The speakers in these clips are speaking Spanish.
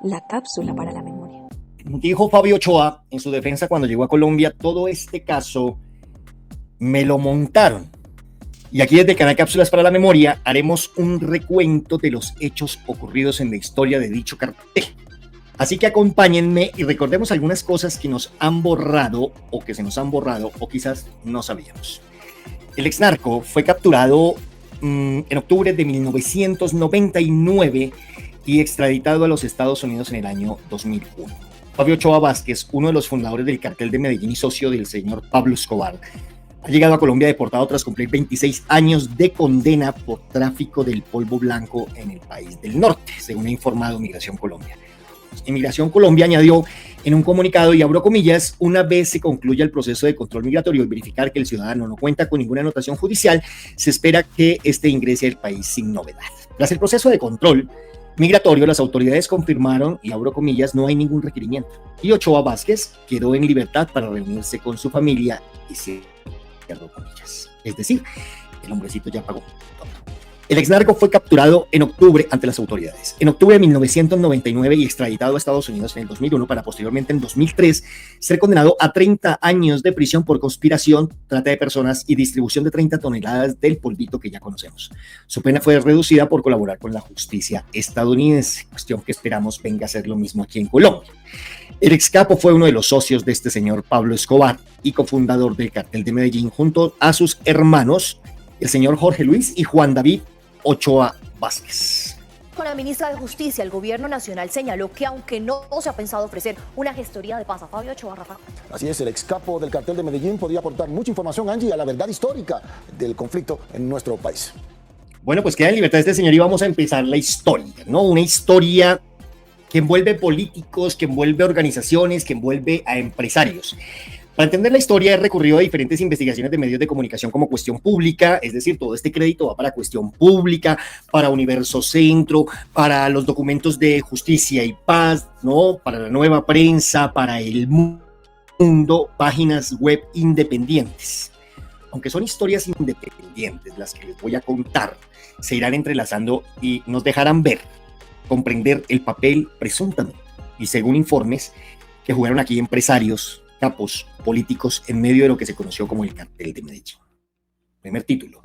La cápsula para la memoria. Dijo Fabio Ochoa en su defensa cuando llegó a Colombia: todo este caso me lo montaron. Y aquí desde el canal Cápsulas para la Memoria haremos un recuento de los hechos ocurridos en la historia de dicho cartel. Así que acompáñenme y recordemos algunas cosas que nos han borrado o que se nos han borrado o quizás no sabíamos. El exnarco fue capturado en octubre de 1999 y extraditado a los Estados Unidos en el año 2001. Fabio Ochoa Vázquez, uno de los fundadores del cartel de Medellín y socio del señor Pablo Escobar, ha llegado a Colombia deportado tras cumplir 26 años de condena por tráfico del polvo blanco en el país del norte, según ha informado Migración Colombia. Inmigración Colombia añadió en un comunicado, y abro comillas: una vez se concluya el proceso de control migratorio y verificar que el ciudadano no cuenta con ninguna anotación judicial, se espera que este ingrese al país sin novedad. Tras el proceso de control migratorio, las autoridades confirmaron, y abro comillas, no hay ningún requerimiento, y Ochoa Vázquez quedó en libertad para reunirse con su familia y cierro comillas. Es decir, el hombrecito ya pagó todo. El exnarco fue capturado en octubre ante las autoridades. En octubre de 1999 y extraditado a Estados Unidos en el 2001 para posteriormente en 2003 ser condenado a 30 años de prisión por conspiración, trata de personas y distribución de 30 toneladas del polvito que ya conocemos. Su pena fue reducida por colaborar con la justicia estadounidense, cuestión que esperamos venga a ser lo mismo aquí en Colombia. El excapo fue uno de los socios de este señor Pablo Escobar y cofundador del cartel de Medellín junto a sus hermanos, el señor Jorge Luis y Juan David Ochoa Vázquez. Con la ministra de Justicia, el gobierno nacional señaló que aunque no se ha pensado ofrecer una gestoría de paz a Fabio Ochoa, Rafa. Así es, el excapo del cartel de Medellín podría aportar mucha información, Angie, a la verdad histórica del conflicto en nuestro país. Bueno, pues queda en libertad este señor y vamos a empezar la historia, ¿no? Una historia que envuelve políticos, que envuelve organizaciones, que envuelve a empresarios. Para entender la historia he recurrido a diferentes investigaciones de medios de comunicación como Cuestión Pública, es decir, todo este crédito va para Cuestión Pública, para Universo Centro, para los documentos de Justicia y Paz, ¿no? Para La Nueva Prensa, para El Mundo, páginas web independientes. Aunque son historias independientes las que les voy a contar, se irán entrelazando y nos dejarán ver, comprender el papel presuntamente y según informes que jugaron aquí empresarios, capos políticos en medio de lo que se conoció como el cartel de Medellín. Primer título: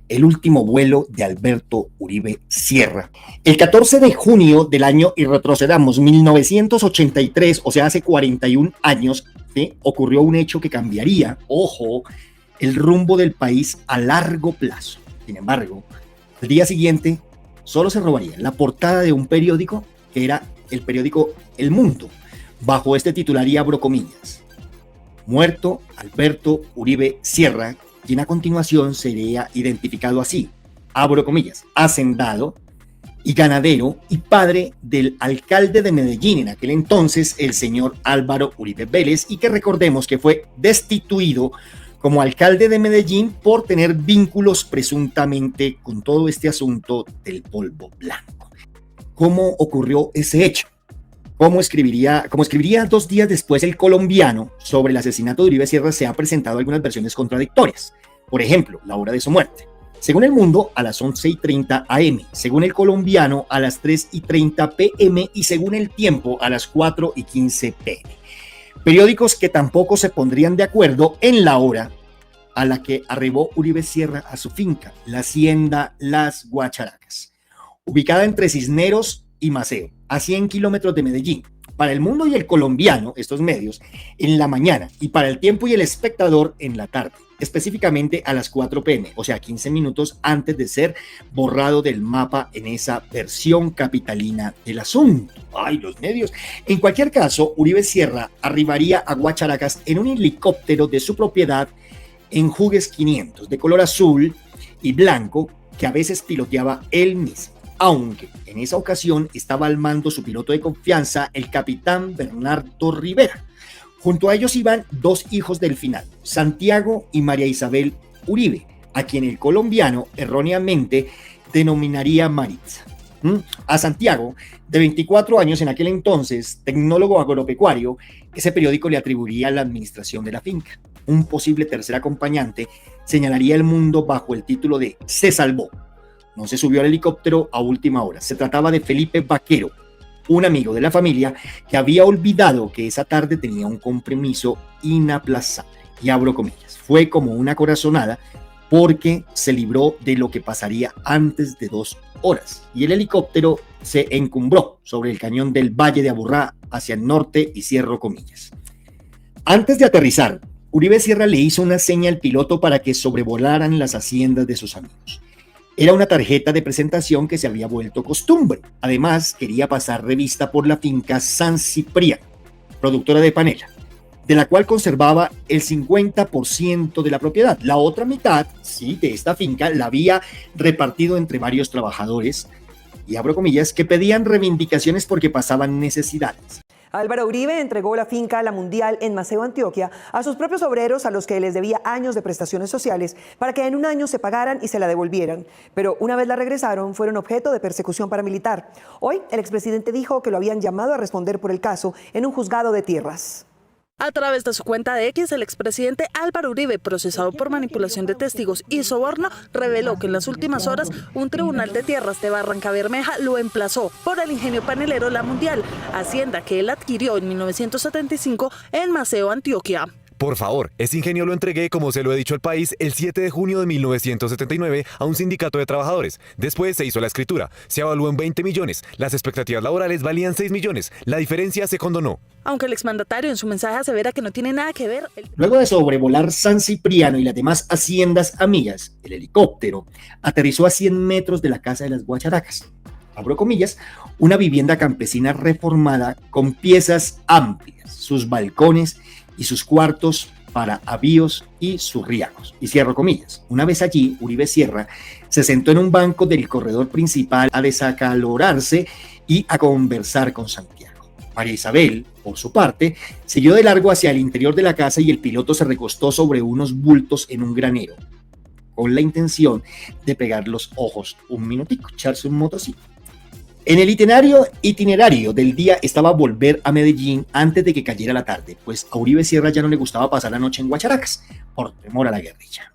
el último vuelo de Alberto Uribe Sierra. El 14 de junio del año, y retrocedamos, 1983, o sea, hace 41 años, ¿sí?, ocurrió un hecho que cambiaría, ojo, el rumbo del país a largo plazo. Sin embargo, al día siguiente solo se robaría la portada de un periódico, que era el periódico El Mundo, bajo este titular, y abro comillas: muerto Alberto Uribe Sierra, quien a continuación sería identificado así, abro comillas, hacendado y ganadero y padre del alcalde de Medellín en aquel entonces, el señor Álvaro Uribe Vélez, y que recordemos que fue destituido como alcalde de Medellín por tener vínculos presuntamente con todo este asunto del polvo blanco. ¿Cómo ocurrió ese hecho? Como escribiría 2 días después El Colombiano, sobre el asesinato de Uribe Sierra se han presentado algunas versiones contradictorias. Por ejemplo, la hora de su muerte. Según El Mundo, a las 11:30 am. Según El Colombiano, a las 3:30 pm. Y según El Tiempo, a las 4:15 pm. Periódicos que tampoco se pondrían de acuerdo en la hora a la que arribó Uribe Sierra a su finca, la hacienda Las Guacharacas, ubicada entre Cisneros y Maceo, a 100 kilómetros de Medellín. Para El Mundo y El Colombiano, estos medios, en la mañana, y para El Tiempo y El Espectador en la tarde, específicamente a las 4 pm, o sea, 15 minutos antes de ser borrado del mapa en esa versión capitalina del asunto. ¡Ay, los medios! En cualquier caso, Uribe Sierra arribaría a Guacharacas en un helicóptero de su propiedad en Hughes 500, de color azul y blanco, que a veces piloteaba él mismo, aunque en esa ocasión estaba al mando su piloto de confianza, el capitán Bernardo Rivera. Junto a ellos iban 2 hijos del final, Santiago y María Isabel Uribe, a quien El Colombiano erróneamente denominaría Maritza. A Santiago, de 24 años en aquel entonces, tecnólogo agropecuario, ese periódico le atribuiría la administración de la finca. Un posible tercer acompañante señalaría El Mundo bajo el título de Se salvó. No se subió al helicóptero a última hora. Se trataba de Felipe Vaquero, un amigo de la familia que había olvidado que esa tarde tenía un compromiso inaplazable. Y abro comillas, fue como una corazonada porque se libró de lo que pasaría antes de 2 horas. Y el helicóptero se encumbró sobre el cañón del Valle de Aburrá hacia el norte y cierro comillas. Antes de aterrizar, Uribe Sierra le hizo una seña al piloto para que sobrevolaran las haciendas de sus amigos. Era una tarjeta de presentación que se había vuelto costumbre. Además, quería pasar revista por la finca San Cipriano, productora de panela, de la cual conservaba el 50% de la propiedad. La otra mitad, sí, de esta finca la había repartido entre varios trabajadores, y abro comillas, que pedían reivindicaciones porque pasaban necesidades. Álvaro Uribe entregó la finca La Mundial en Maceo, Antioquia, a sus propios obreros a los que les debía años de prestaciones sociales para que en un año se pagaran y se la devolvieran. Pero una vez la regresaron, fueron objeto de persecución paramilitar. Hoy, el expresidente dijo que lo habían llamado a responder por el caso en un juzgado de tierras. A través de su cuenta de X, el expresidente Álvaro Uribe, procesado por manipulación de testigos y soborno, reveló que en las últimas horas un tribunal de tierras de Barrancabermeja lo emplazó por el ingenio panelero La Mundial, hacienda que él adquirió en 1975 en Maceo, Antioquia. Por favor, ese ingenio lo entregué, como se lo he dicho al país, el 7 de junio de 1979 a un sindicato de trabajadores. Después se hizo la escritura, se evaluó en 20 millones, las expectativas laborales valían 6 millones, la diferencia se condonó. Aunque el exmandatario en su mensaje asevera que no tiene nada que ver. Luego de sobrevolar San Cipriano y las demás haciendas amigas, el helicóptero aterrizó a 100 metros de la casa de las Guacharacas. Abro comillas, una vivienda campesina reformada con piezas amplias, sus balcones y sus cuartos para avíos y surriagos. Y cierro comillas. Una vez allí, Uribe Sierra se sentó en un banco del corredor principal a desacalorarse y a conversar con Santiago. María Isabel, por su parte, siguió de largo hacia el interior de la casa y el piloto se recostó sobre unos bultos en un granero, con la intención de pegar los ojos un minutico, echarse un motocito. En el itinerario del día estaba volver a Medellín antes de que cayera la tarde, pues a Uribe Sierra ya no le gustaba pasar la noche en Guacharacas, por temor a la guerrilla.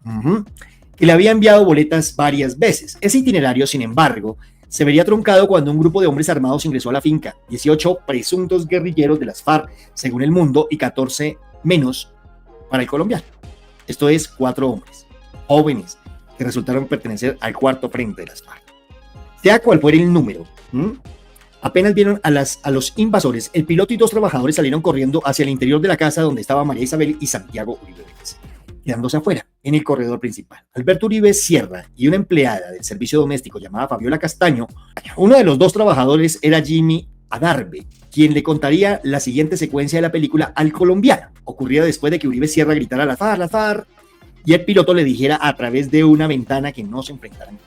Y le había enviado boletas varias veces. Ese itinerario, sin embargo, se vería truncado cuando un grupo de hombres armados ingresó a la finca. 18 presuntos guerrilleros de las FARC, según El Mundo, y 14 menos para el colombiano. Esto es 4 hombres, jóvenes, que resultaron pertenecer al cuarto frente de las FARC. Sea cual fuera el número, apenas vieron a los invasores, el piloto y 2 trabajadores salieron corriendo hacia el interior de la casa donde estaba María Isabel y Santiago Uribe Vélez, quedándose afuera, en el corredor principal. Alberto Uribe Sierra y una empleada del servicio doméstico llamada Fabiola Castaño, uno de los 2 trabajadores era Jimmy Adarve, quien le contaría la siguiente secuencia de la película al colombiano, ocurrida después de que Uribe Sierra gritara la FARC, y el piloto le dijera a través de una ventana que no se enfrentaran.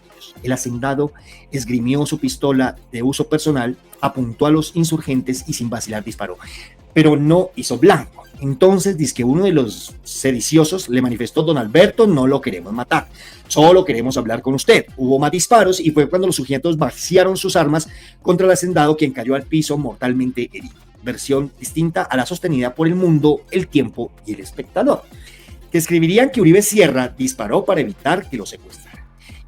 El hacendado esgrimió su pistola de uso personal, apuntó a los insurgentes y sin vacilar disparó, pero no hizo blanco. Entonces dizque uno de los sediciosos le manifestó: don Alberto, no lo queremos matar, solo queremos hablar con usted. Hubo más disparos y fue cuando los sujetos vaciaron sus armas contra el hacendado, quien cayó al piso mortalmente herido. Versión distinta a la sostenida por El Mundo, El Tiempo y El Espectador, que escribirían que Uribe Sierra disparó para evitar que lo secuestraran.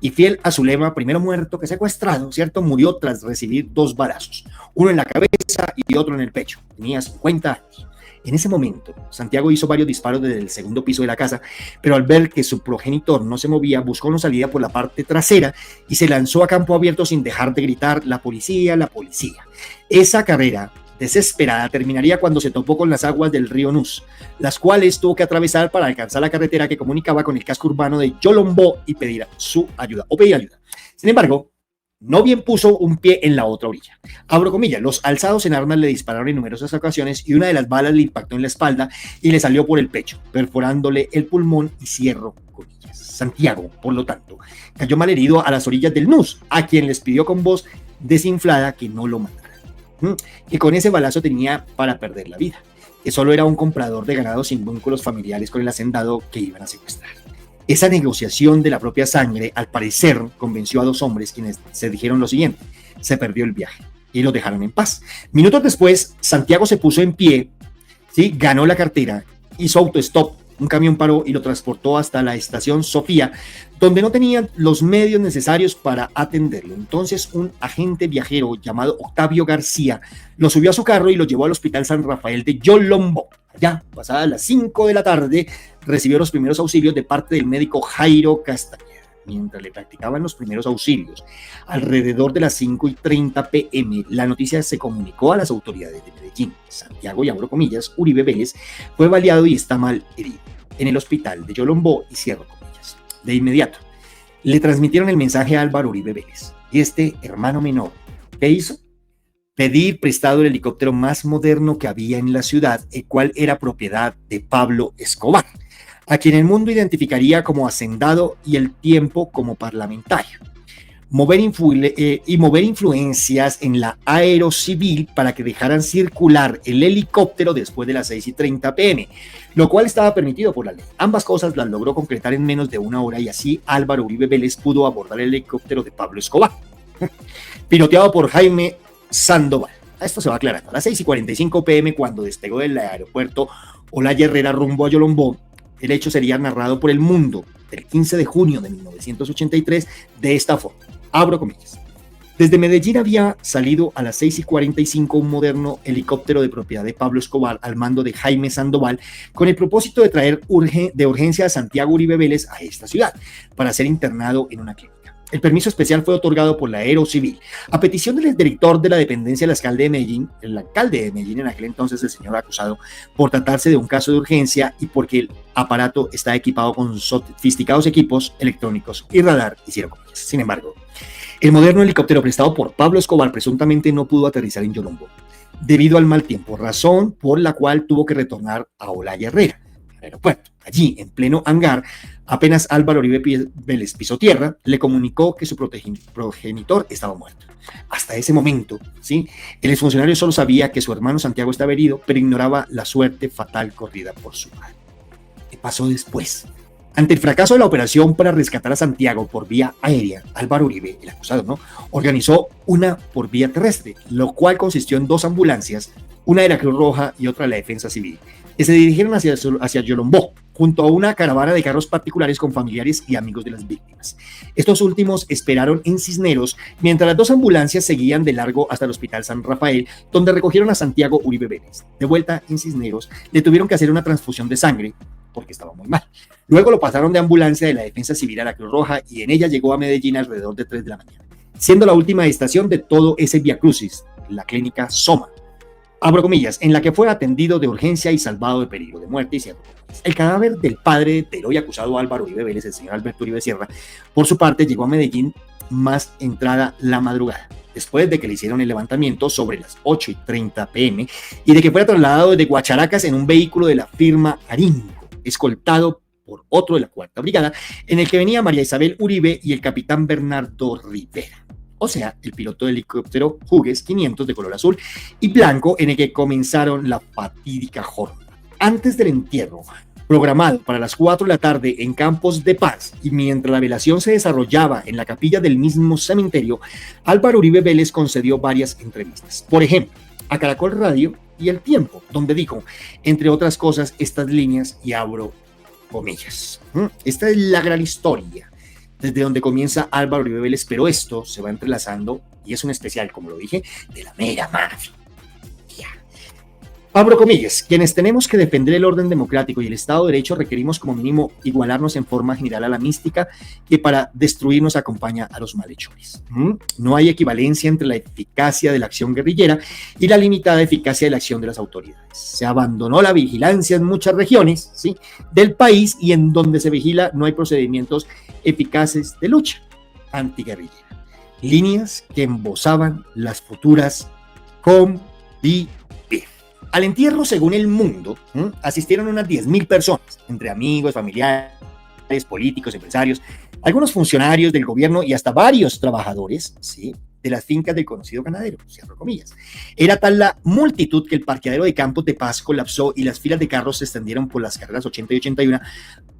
Y fiel a su lema, primero muerto que secuestrado, ¿cierto? Murió tras recibir 2 balazos, uno en la cabeza y otro en el pecho. Tenía 50 años. En ese momento, Santiago hizo varios disparos desde el segundo piso de la casa, pero al ver que su progenitor no se movía, buscó una salida por la parte trasera y se lanzó a campo abierto sin dejar de gritar: la policía, la policía. Esa carrera desesperada terminaría cuando se topó con las aguas del río Nus, las cuales tuvo que atravesar para alcanzar la carretera que comunicaba con el casco urbano de Yolombó y pedir ayuda. Sin embargo, no bien puso un pie en la otra orilla. Abro comillas, los alzados en armas le dispararon en numerosas ocasiones y una de las balas le impactó en la espalda y le salió por el pecho, perforándole el pulmón, y cierro comillas. Santiago, por lo tanto, cayó malherido a las orillas del Nus, a quien les pidió con voz desinflada que no lo matara, que con ese balazo tenía para perder la vida, que solo era un comprador de ganado sin vínculos familiares con el hacendado que iban a secuestrar. Esa negociación de la propia sangre, al parecer, convenció a 2 hombres quienes se dijeron lo siguiente: se perdió el viaje, y los dejaron en paz. Minutos después, Santiago se puso en pie, ¿sí? Ganó la cartera, hizo autostop Un camión paró y lo transportó hasta la estación Sofía, donde no tenían los medios necesarios para atenderlo. Entonces un agente viajero llamado Octavio García lo subió a su carro y lo llevó al Hospital San Rafael de Yolombó. Allá, pasadas las 5 de la tarde, recibió los primeros auxilios de parte del médico Jairo Castañeda. Mientras le practicaban los primeros auxilios, alrededor de las 5:30 p.m., la noticia se comunicó a las autoridades de Medellín. Santiago, y abro comillas, Uribe Vélez, fue baleado y está mal herido en el hospital de Yolombó, y cierro comillas. De inmediato, le transmitieron el mensaje a Álvaro Uribe Vélez, y este hermano menor, ¿qué hizo? Pedir prestado el helicóptero más moderno que había en la ciudad, el cual era propiedad de Pablo Escobar, a quien el mundo identificaría como hacendado y el tiempo como parlamentario. Mover influencias en la aerocivil para que dejaran circular el helicóptero después de las 6:30 p.m., lo cual estaba permitido por la ley. Ambas cosas las logró concretar en menos de una hora y así Álvaro Uribe Vélez pudo abordar el helicóptero de Pablo Escobar, piloteado por Jaime Sandoval. Esto se va aclarando. A las 6:45 p.m., cuando despegó del aeropuerto Olaya Herrera rumbo a Yolombó, el hecho sería narrado por El Mundo el 15 de junio de 1983 de esta forma. Abro comillas. Desde Medellín había salido a las 6:45 un moderno helicóptero de propiedad de Pablo Escobar al mando de Jaime Sandoval con el propósito de traer de urgencia a Santiago Uribe Vélez a esta ciudad para ser internado en una clínica. El permiso especial fue otorgado por la Aerocivil a petición del director de la dependencia del alcalde de Medellín, en aquel entonces el señor acusado, por tratarse de un caso de urgencia y porque el aparato está equipado con sofisticados equipos electrónicos y radar, hicieron comillas. Sin embargo, el moderno helicóptero prestado por Pablo Escobar presuntamente no pudo aterrizar en Yolombó debido al mal tiempo, razón por la cual tuvo que retornar a Olaya Herrera, al aeropuerto. Allí, en pleno hangar, apenas Álvaro Uribe Vélez pisó tierra, le comunicó que su progenitor estaba muerto. Hasta ese momento, ¿sí?, el exfuncionario solo sabía que su hermano Santiago estaba herido, pero ignoraba la suerte fatal corrida por su padre. ¿Qué pasó después? Ante el fracaso de la operación para rescatar a Santiago por vía aérea, Álvaro Uribe, el acusado, organizó una por vía terrestre, lo cual consistió en 2 ambulancias, una de la Cruz Roja y otra de la Defensa Civil, que se dirigieron hacia Yolombó, junto a una caravana de carros particulares con familiares y amigos de las víctimas. Estos últimos esperaron en Cisneros, mientras las 2 ambulancias seguían de largo hasta el Hospital San Rafael, donde recogieron a Santiago Uribe Vélez. De vuelta en Cisneros, le tuvieron que hacer una transfusión de sangre, porque estaba muy mal. Luego lo pasaron de ambulancia de la Defensa Civil a la Cruz Roja y en ella llegó a Medellín alrededor de 3 de la mañana, siendo la última estación de todo ese viacrucis, la clínica Soma, abro comillas, en la que fue atendido de urgencia y salvado de peligro de muerte, y cierro comillas. El cadáver del padre del hoy acusado Álvaro Uribe Vélez, el señor Alberto Uribe Sierra, por su parte llegó a Medellín más entrada la madrugada, después de que le hicieron el levantamiento sobre las 8:30 p.m. y de que fuera trasladado desde Guacharacas en un vehículo de la firma Arinco, escoltado por otro de la 4ª Brigada, en el que venía María Isabel Uribe y el capitán Bernardo Rivera, o sea, el piloto del helicóptero Hughes 500 de color azul y blanco, en el que comenzaron la fatídica jornada. Antes del entierro, programado para las 4 de la tarde en Campos de Paz, y mientras la velación se desarrollaba en la capilla del mismo cementerio, Álvaro Uribe Vélez concedió varias entrevistas. Por ejemplo, a Caracol Radio y El Tiempo, donde dijo, entre otras cosas, estas líneas, y abro comillas. Esta es la gran historia desde donde comienza Álvaro Uribe Vélez, pero esto se va entrelazando, y es un especial, como lo dije, de la mera mafia. Abro comillas, quienes tenemos que defender el orden democrático y el Estado de Derecho requerimos como mínimo igualarnos en forma general a la mística que para destruirnos acompaña a los malhechores. No hay equivalencia entre la eficacia de la acción guerrillera y la limitada eficacia de la acción de las autoridades. Se abandonó la vigilancia en muchas regiones, ¿sí?, del país, y en donde se vigila no hay procedimientos eficaces de lucha antiguerrillera. Líneas que embozaban las futuras convivencias. Al entierro, según El Mundo, asistieron unas 10.000 personas, entre amigos, familiares, políticos, empresarios, algunos funcionarios del gobierno y hasta varios trabajadores, ¿sí?, de las fincas del conocido ganadero, cierro comillas. Era tal la multitud que el parqueadero de Campos de Paz colapsó y las filas de carros se extendieron por las carreras 80 y 81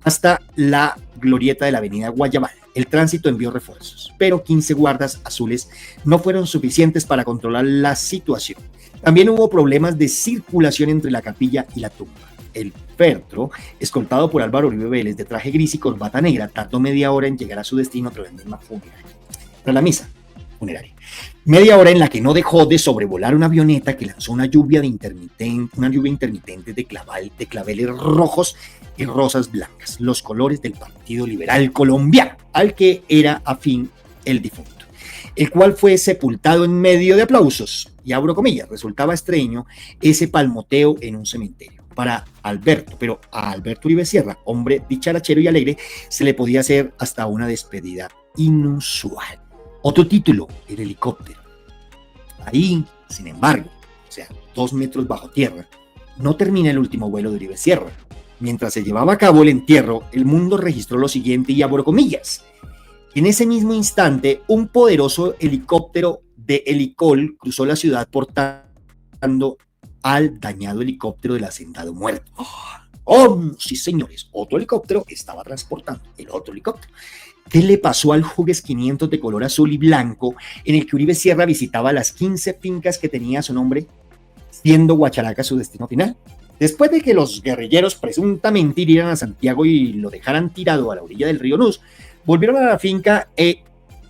hasta la glorieta de la avenida Guayabal. El tránsito envió refuerzos, pero 15 guardas azules no fueron suficientes para controlar la situación. También hubo problemas de circulación entre la capilla y la tumba. el Fertro, escoltado por Álvaro Uribe Vélez de traje gris y corbata negra, tardó media hora en llegar a su destino tras la misma funeraria. Tras la misa funeraria. Media hora en la que no dejó de sobrevolar una avioneta que lanzó una lluvia intermitente de claveles rojos y rosas blancas, los colores del Partido Liberal Colombiano, al que era afín el difunto, el cual fue sepultado en medio de aplausos. Y abro comillas, resultaba extraño ese palmoteo en un cementerio para Alberto, pero a Alberto Uribe Sierra, hombre dicharachero y alegre, se le podía hacer hasta una despedida inusual. Otro título, el helicóptero. Ahí, sin embargo, o sea, 2 metros bajo tierra, no termina el último vuelo de Uribe Sierra. Mientras se llevaba a cabo el entierro, el mundo registró lo siguiente, y abro comillas. En ese mismo instante, un poderoso helicóptero de Helicol cruzó la ciudad portando al dañado helicóptero del hacendado muerto. ¡Oh, sí, señores! Otro helicóptero estaba transportando el otro helicóptero. ¿Qué le pasó al Hughes 500 de color azul y blanco en el que Uribe Sierra visitaba las 15 fincas que tenía a su nombre, siendo Guacharaca su destino final? Después de que los guerrilleros presuntamente hirieran a Santiago y lo dejaran tirado a la orilla del río Nus, volvieron a la finca e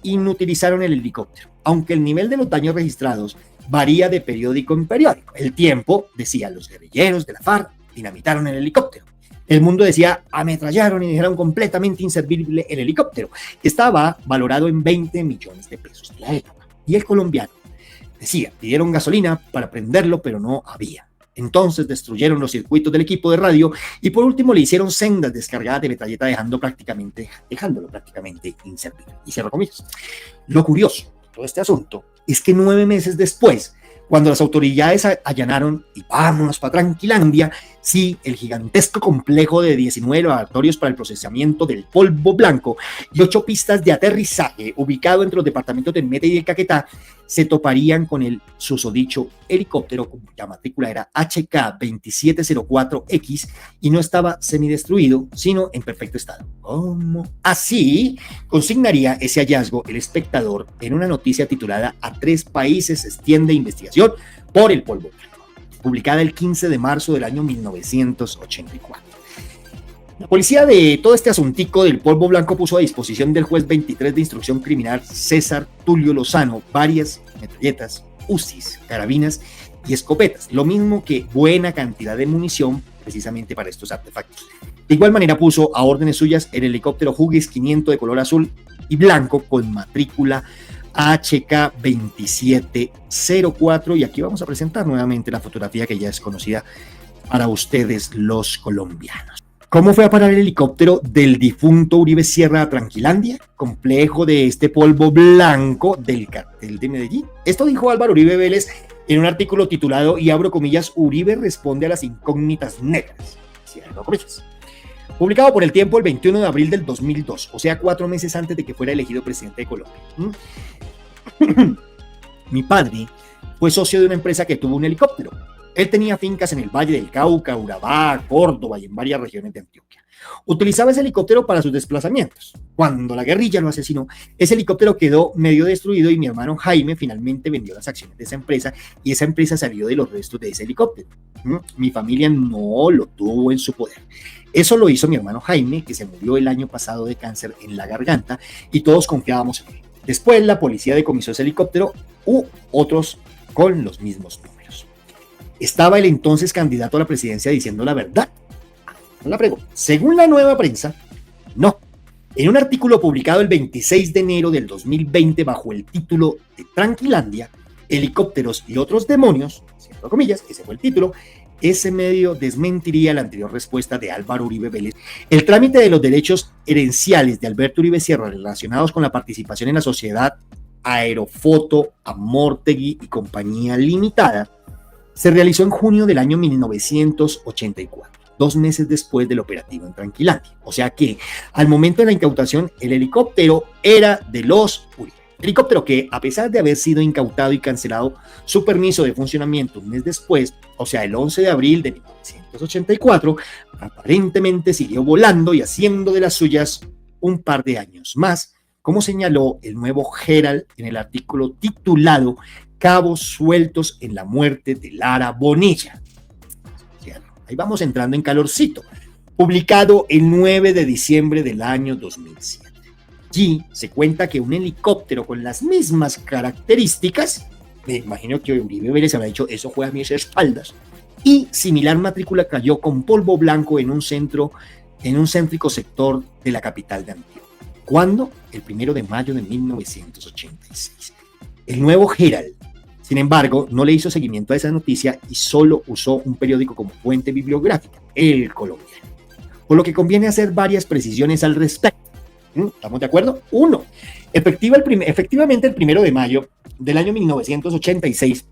inutilizaron el helicóptero, aunque el nivel de los daños registrados varía de periódico en periódico. El Tiempo decía: los guerrilleros de la FARC dinamitaron el helicóptero. El Mundo decía: ametrallaron y dejaron completamente inservible el helicóptero, que estaba valorado en 20 millones de pesos de la época. Y El Colombiano decía: pidieron gasolina para prenderlo, pero no había. Entonces destruyeron los circuitos del equipo de radio y por último le hicieron sendas descargadas de metralleta, dejándolo prácticamente inservible. Y cierro comillas. Lo curioso de todo este asunto es que 9 meses después, cuando las autoridades allanaron, y vámonos para Tranquilandia, sí, el gigantesco complejo de 19 laboratorios para el procesamiento del polvo blanco y 8 pistas de aterrizaje ubicado entre los departamentos del Meta y del Caquetá, se toparían con el susodicho helicóptero cuya matrícula era HK2704X y no estaba semidestruido, sino en perfecto estado. ¿Cómo? Así consignaría ese hallazgo El Espectador en una noticia titulada "A 3 países se extiende investigación por el polvo blanco", publicada el 15 de marzo del año 1984. La policía de todo este asuntico del polvo blanco puso a disposición del juez 23 de instrucción criminal César Tulio Lozano varias metralletas, UCIs, carabinas y escopetas, lo mismo que buena cantidad de munición precisamente para estos artefactos. De igual manera puso a órdenes suyas el helicóptero Hughes 500 de color azul y blanco con matrícula HK2704, y aquí vamos a presentar nuevamente la fotografía que ya es conocida para ustedes los colombianos. ¿Cómo fue a parar el helicóptero del difunto Uribe Sierra a Tranquilandia, complejo de este polvo blanco del cartel de Medellín? Esto dijo Álvaro Uribe Vélez en un artículo titulado, y abro comillas, "Uribe responde a las incógnitas negras", cierro comillas, publicado por El Tiempo el 21 de abril del 2002, o sea, 4 meses antes de que fuera elegido presidente de Colombia. Mi padre fue socio de una empresa que tuvo un helicóptero. Él tenía fincas en el Valle del Cauca, Urabá, Córdoba y en varias regiones de Antioquia. Utilizaba ese helicóptero para sus desplazamientos. Cuando la guerrilla lo asesinó, ese helicóptero quedó medio destruido y mi hermano Jaime finalmente vendió las acciones de esa empresa y esa empresa salió de los restos de ese helicóptero. Mi familia no lo tuvo en su poder. Eso lo hizo mi hermano Jaime, que se murió el año pasado de cáncer en la garganta, y todos confiábamos en él. Después la policía decomisó ese helicóptero u otros con los mismos números. ¿Estaba el entonces candidato a la presidencia diciendo la verdad? La pregunta. Según la Nueva Prensa, no. En un artículo publicado el 26 de enero del 2020 bajo el título de Tranquilandia, helicópteros y otros demonios, cierro comillas, ese fue el título, ese medio desmentiría la anterior respuesta de Álvaro Uribe Vélez. El trámite de los derechos herenciales de Alberto Uribe Sierra relacionados con la participación en la sociedad Aerofoto Amortegui y Compañía Limitada se realizó en junio del año 1984, 2 meses después del operativo en Tranquilandia. O sea que al momento de la incautación el helicóptero era de los Uribe. Helicóptero que, a pesar de haber sido incautado y cancelado su permiso de funcionamiento un mes después, o sea el 11 de abril de 1984, aparentemente siguió volando y haciendo de las suyas un par de años más, como señaló el nuevo Herald en el artículo titulado "Cabos sueltos en la muerte de Lara Bonilla". Ahí vamos entrando en calorcito. Publicado el 9 de diciembre del año 2007. Allí se cuenta que un helicóptero con las mismas características, me imagino que Uribe Vélez habrá dicho, eso fue a mis espaldas, y similar matrícula cayó con polvo blanco en un céntrico sector de la capital de Antioquia. ¿Cuándo? El 1 de mayo de 1986. El nuevo Herald, sin embargo, no le hizo seguimiento a esa noticia y solo usó un periódico como fuente bibliográfica, El Colombiano. Por lo que conviene hacer varias precisiones al respecto. ¿Estamos de acuerdo? 1. Efectivamente, el 1 de mayo del año 1986,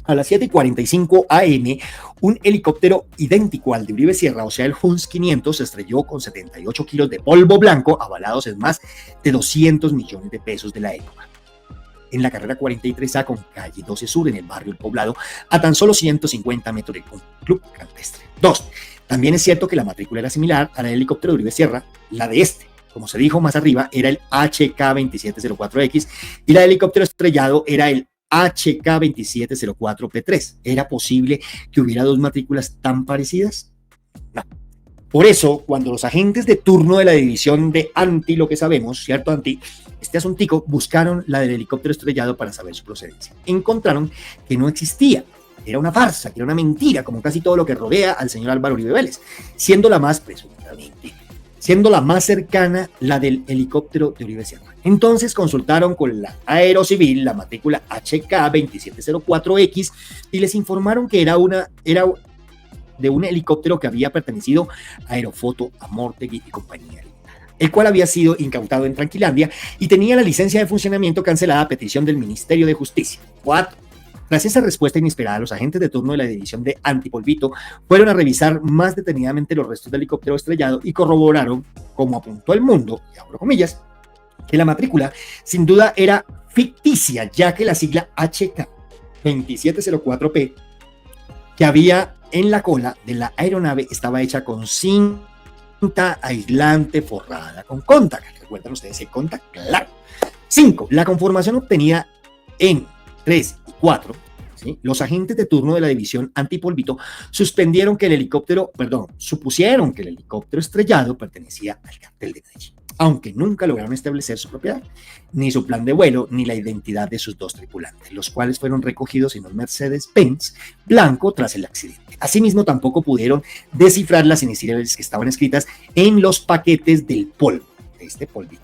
a las 7:45 am, un helicóptero idéntico al de Uribe Sierra, o sea, el HUNS 500, se estrelló con 78 kilos de polvo blanco, avalados en más de 200 millones de pesos de la época, en la carrera 43A con calle 12 Sur, en el barrio El Poblado, a tan solo 150 metros del Club Campestre. 2. También es cierto que la matrícula era similar a la del helicóptero de Uribe Sierra, la de este, como se dijo más arriba, era el HK2704X y la del helicóptero estrellado era el HK2704P3. ¿Era posible que hubiera dos matrículas tan parecidas? No. Por eso, cuando los agentes de turno de la división de Anti, lo que sabemos, ¿cierto, Anti? Este asuntico, buscaron la del helicóptero estrellado para saber su procedencia. Encontraron que no existía. Era una farsa, que era una mentira, como casi todo lo que rodea al señor Álvaro Uribe Vélez, siendo la más cercana la del helicóptero de Uribe Sierra. Entonces consultaron con la Aerocivil la matrícula HK2704X y les informaron que era de un helicóptero que había pertenecido a Aerofoto, Amortegui y compañía, el cual había sido incautado en Tranquilandia y tenía la licencia de funcionamiento cancelada a petición del Ministerio de Justicia. 4. Tras esa respuesta inesperada, los agentes de turno de la división de Antipolvito fueron a revisar más detenidamente los restos del helicóptero estrellado y corroboraron, como apuntó El Mundo, y abro comillas, que la matrícula sin duda era ficticia, ya que la sigla HK2704P que había en la cola de la aeronave estaba hecha con cinta aislante forrada con Contact. ¿Recuerdan ustedes el Contact? Claro. 5. La conformación obtenida en 3 y 4, ¿sí? Los agentes de turno de la división Antipolvito supusieron que el helicóptero estrellado pertenecía al cartel de Medellín, aunque nunca lograron establecer su propiedad, ni su plan de vuelo, ni la identidad de sus dos tripulantes, los cuales fueron recogidos en un Mercedes-Benz blanco tras el accidente. Asimismo, tampoco pudieron descifrar las iniciales que estaban escritas en los paquetes del polvo, de este polvito,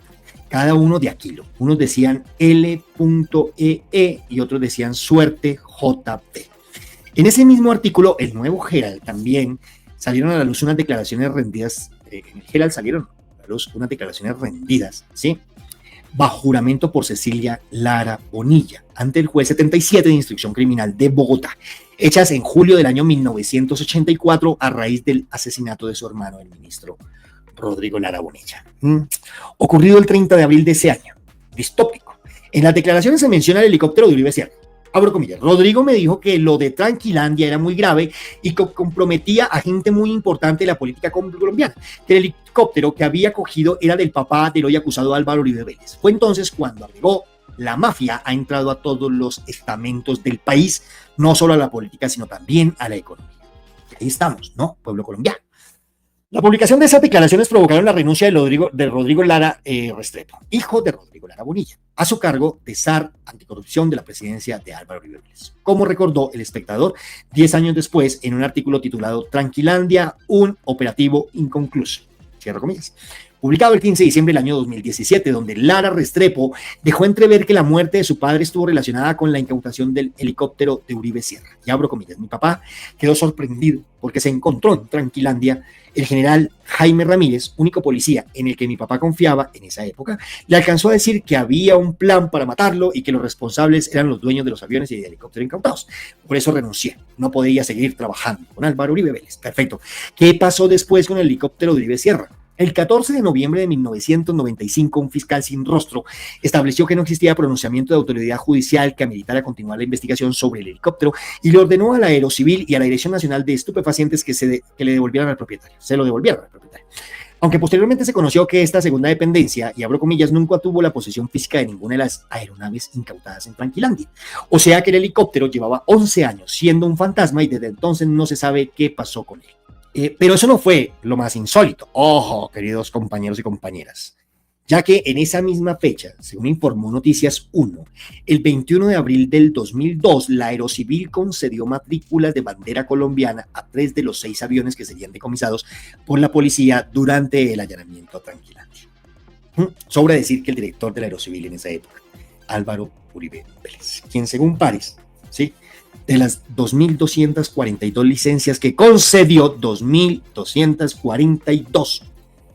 cada uno de a kilo. Unos decían L.EE y otros decían suerte JP. En ese mismo artículo, el nuevo Herald, también salieron a la luz unas declaraciones rendidas, en el Herald salieron a la luz unas declaraciones rendidas, ¿sí?, bajo juramento por Cecilia Lara Bonilla, ante el juez 77 de instrucción criminal de Bogotá, hechas en julio del año 1984 a raíz del asesinato de su hermano, el ministro Rodrigo Lara Bonilla. Ocurrido el 30 de abril de ese año. Distópico. En las declaraciones se menciona el helicóptero de Uribe Sierra. Abro comillas. Rodrigo me dijo que lo de Tranquilandia era muy grave y que comprometía a gente muy importante de la política colombiana. Que el helicóptero que había cogido era del papá del hoy acusado Álvaro Uribe Vélez. Fue entonces cuando agregó: la mafia ha entrado a todos los estamentos del país, no solo a la política, sino también a la economía. Y ahí estamos, ¿no? Pueblo colombiano. La publicación de esas declaraciones provocaron la renuncia de Rodrigo Lara Restrepo, hijo de Rodrigo Lara Bonilla, a su cargo de zar anticorrupción de la presidencia de Álvaro Uribe Vélez. Como recordó El Espectador 10 años después en un artículo titulado Tranquilandia, un operativo inconcluso. Cierro comillas. Publicado el 15 de diciembre del año 2017, donde Lara Restrepo dejó entrever que la muerte de su padre estuvo relacionada con la incautación del helicóptero de Uribe Sierra. Y abro comillas, mi papá quedó sorprendido porque se encontró en Tranquilandia el general Jaime Ramírez, único policía en el que mi papá confiaba en esa época, le alcanzó a decir que había un plan para matarlo y que los responsables eran los dueños de los aviones y de helicópteros incautados. Por eso renuncié. No podía seguir trabajando con Álvaro Uribe Vélez. Perfecto. ¿Qué pasó después con el helicóptero de Uribe Sierra? El 14 de noviembre de 1995, un fiscal sin rostro estableció que no existía pronunciamiento de autoridad judicial que ameritara continuar la investigación sobre el helicóptero y le ordenó a la Aerocivil y a la Dirección Nacional de Estupefacientes que le devolvieran al propietario. Se lo devolvieron al propietario. Aunque posteriormente se conoció que esta segunda dependencia, y abro comillas, nunca tuvo la posesión física de ninguna de las aeronaves incautadas en Tranquilandia. O sea que el helicóptero llevaba 11 años siendo un fantasma y desde entonces no se sabe qué pasó con él. Pero eso no fue lo más insólito. Ojo, queridos compañeros y compañeras, ya que en esa misma fecha, según informó Noticias 1, el 21 de abril del 2002, la Aerocivil concedió matrículas de bandera colombiana a 3 de los 6 aviones que serían decomisados por la policía durante el allanamiento a Tranquilandia. Sobra decir que el director de la Aerocivil en esa época, Álvaro Uribe Vélez, quien según Pares, ¿sí?, de las 2.242 licencias que concedió, 2.242,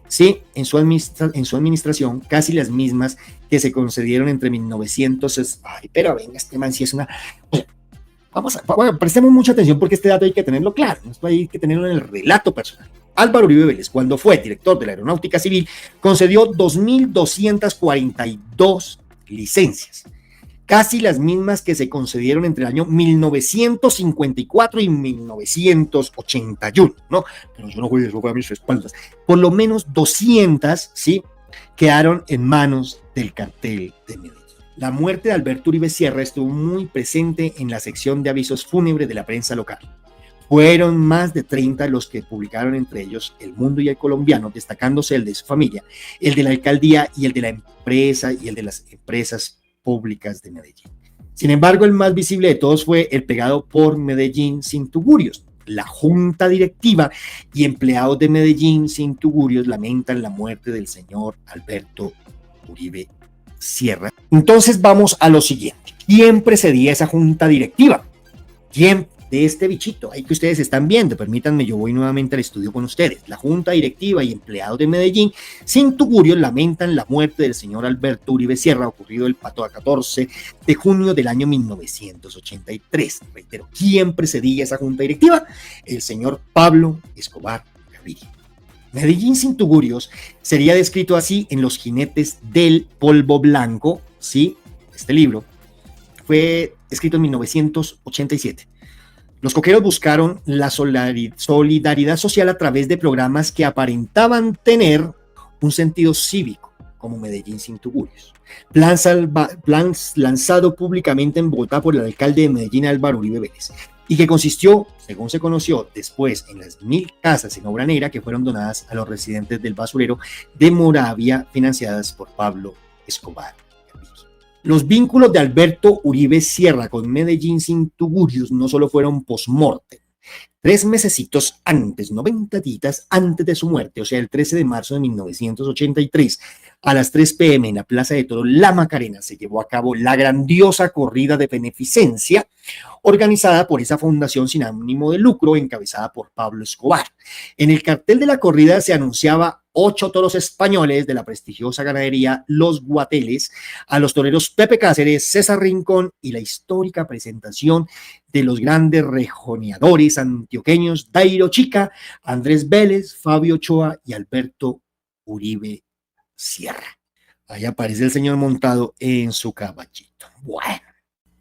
¿sí?, en su administración, casi las mismas que se concedieron entre 1900. Ay, pero venga, este man sí es una... Prestemos mucha atención porque este dato hay que tenerlo claro, esto hay que tenerlo en el relato personal. Álvaro Uribe Vélez, cuando fue director de la Aeronáutica Civil, concedió 2.242 licencias, casi las mismas que se concedieron entre el año 1954 y 1981, ¿no? Pero yo no voy a eso a mis espaldas. Por lo menos 200, ¿sí?, quedaron en manos del cartel de Medellín. La muerte de Alberto Uribe Sierra estuvo muy presente en la sección de avisos fúnebres de la prensa local. Fueron más de 30 los que publicaron, entre ellos El Mundo y El Colombiano, destacándose el de su familia, el de la alcaldía y el de la empresa y el de las empresas públicas de Medellín. Sin embargo, el más visible de todos fue el pegado por Medellín sin tugurios. La junta directiva y empleados de Medellín sin tugurios lamentan la muerte del señor Alberto Uribe Sierra. Entonces vamos a lo siguiente. ¿Quién precedía esa junta directiva? ¿Quién de este bichito ahí que ustedes están viendo? Permítanme, yo voy nuevamente al estudio con ustedes. La junta directiva y empleados de Medellín sin tugurios lamentan la muerte del señor Alberto Uribe Sierra, ocurrido el 14 de junio del año 1983. Reitero, ¿quién precedía esa junta directiva? El señor Pablo Escobar Gaviria. Medellín sin tugurios sería descrito así en Los Jinetes del Polvo Blanco, ¿sí? Este libro fue escrito en 1987. Los coqueros buscaron la solidaridad social a través de programas que aparentaban tener un sentido cívico, como Medellín sin tugurios. Plan lanzado públicamente en Bogotá por el alcalde de Medellín, Álvaro Uribe Vélez, y que consistió, según se conoció después, en las 1.000 casas en obra negra que fueron donadas a los residentes del basurero de Moravia, financiadas por Pablo Escobar. Los vínculos de Alberto Uribe Sierra con Medellín sin tugurios no solo fueron post-mortem. 3 mesecitos antes, 90 días antes de su muerte, o sea, el 13 de marzo de 1983, a las 3 p.m. en la Plaza de Toros La Macarena se llevó a cabo la grandiosa corrida de beneficencia organizada por esa fundación sin ánimo de lucro encabezada por Pablo Escobar. En el cartel de la corrida se anunciaba 8 toros españoles de la prestigiosa ganadería Los Guateles, a los toreros Pepe Cáceres, César Rincón y la histórica presentación de los grandes rejoneadores antioqueños Dairo Chica, Andrés Vélez, Fabio Ochoa y Alberto Uribe Sierra. Ahí aparece el señor montado en su caballito. Bueno.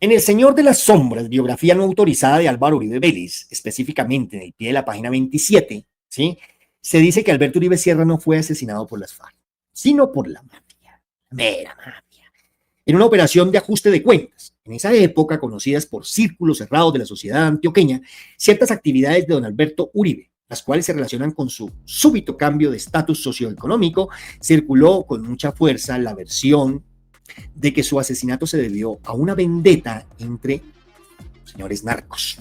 En El Señor de las Sombras, biografía no autorizada de Álvaro Uribe Vélez, específicamente en el pie de la página 27, ¿sí?, se dice que Alberto Uribe Sierra no fue asesinado por las FARC, sino por la mafia, mera mafia, en una operación de ajuste de cuentas. En esa época, conocidas por círculos cerrados de la sociedad antioqueña, ciertas actividades de don Alberto Uribe, las cuales se relacionan con su súbito cambio de estatus socioeconómico, circuló con mucha fuerza la versión de que su asesinato se debió a una vendetta entre señores narcos.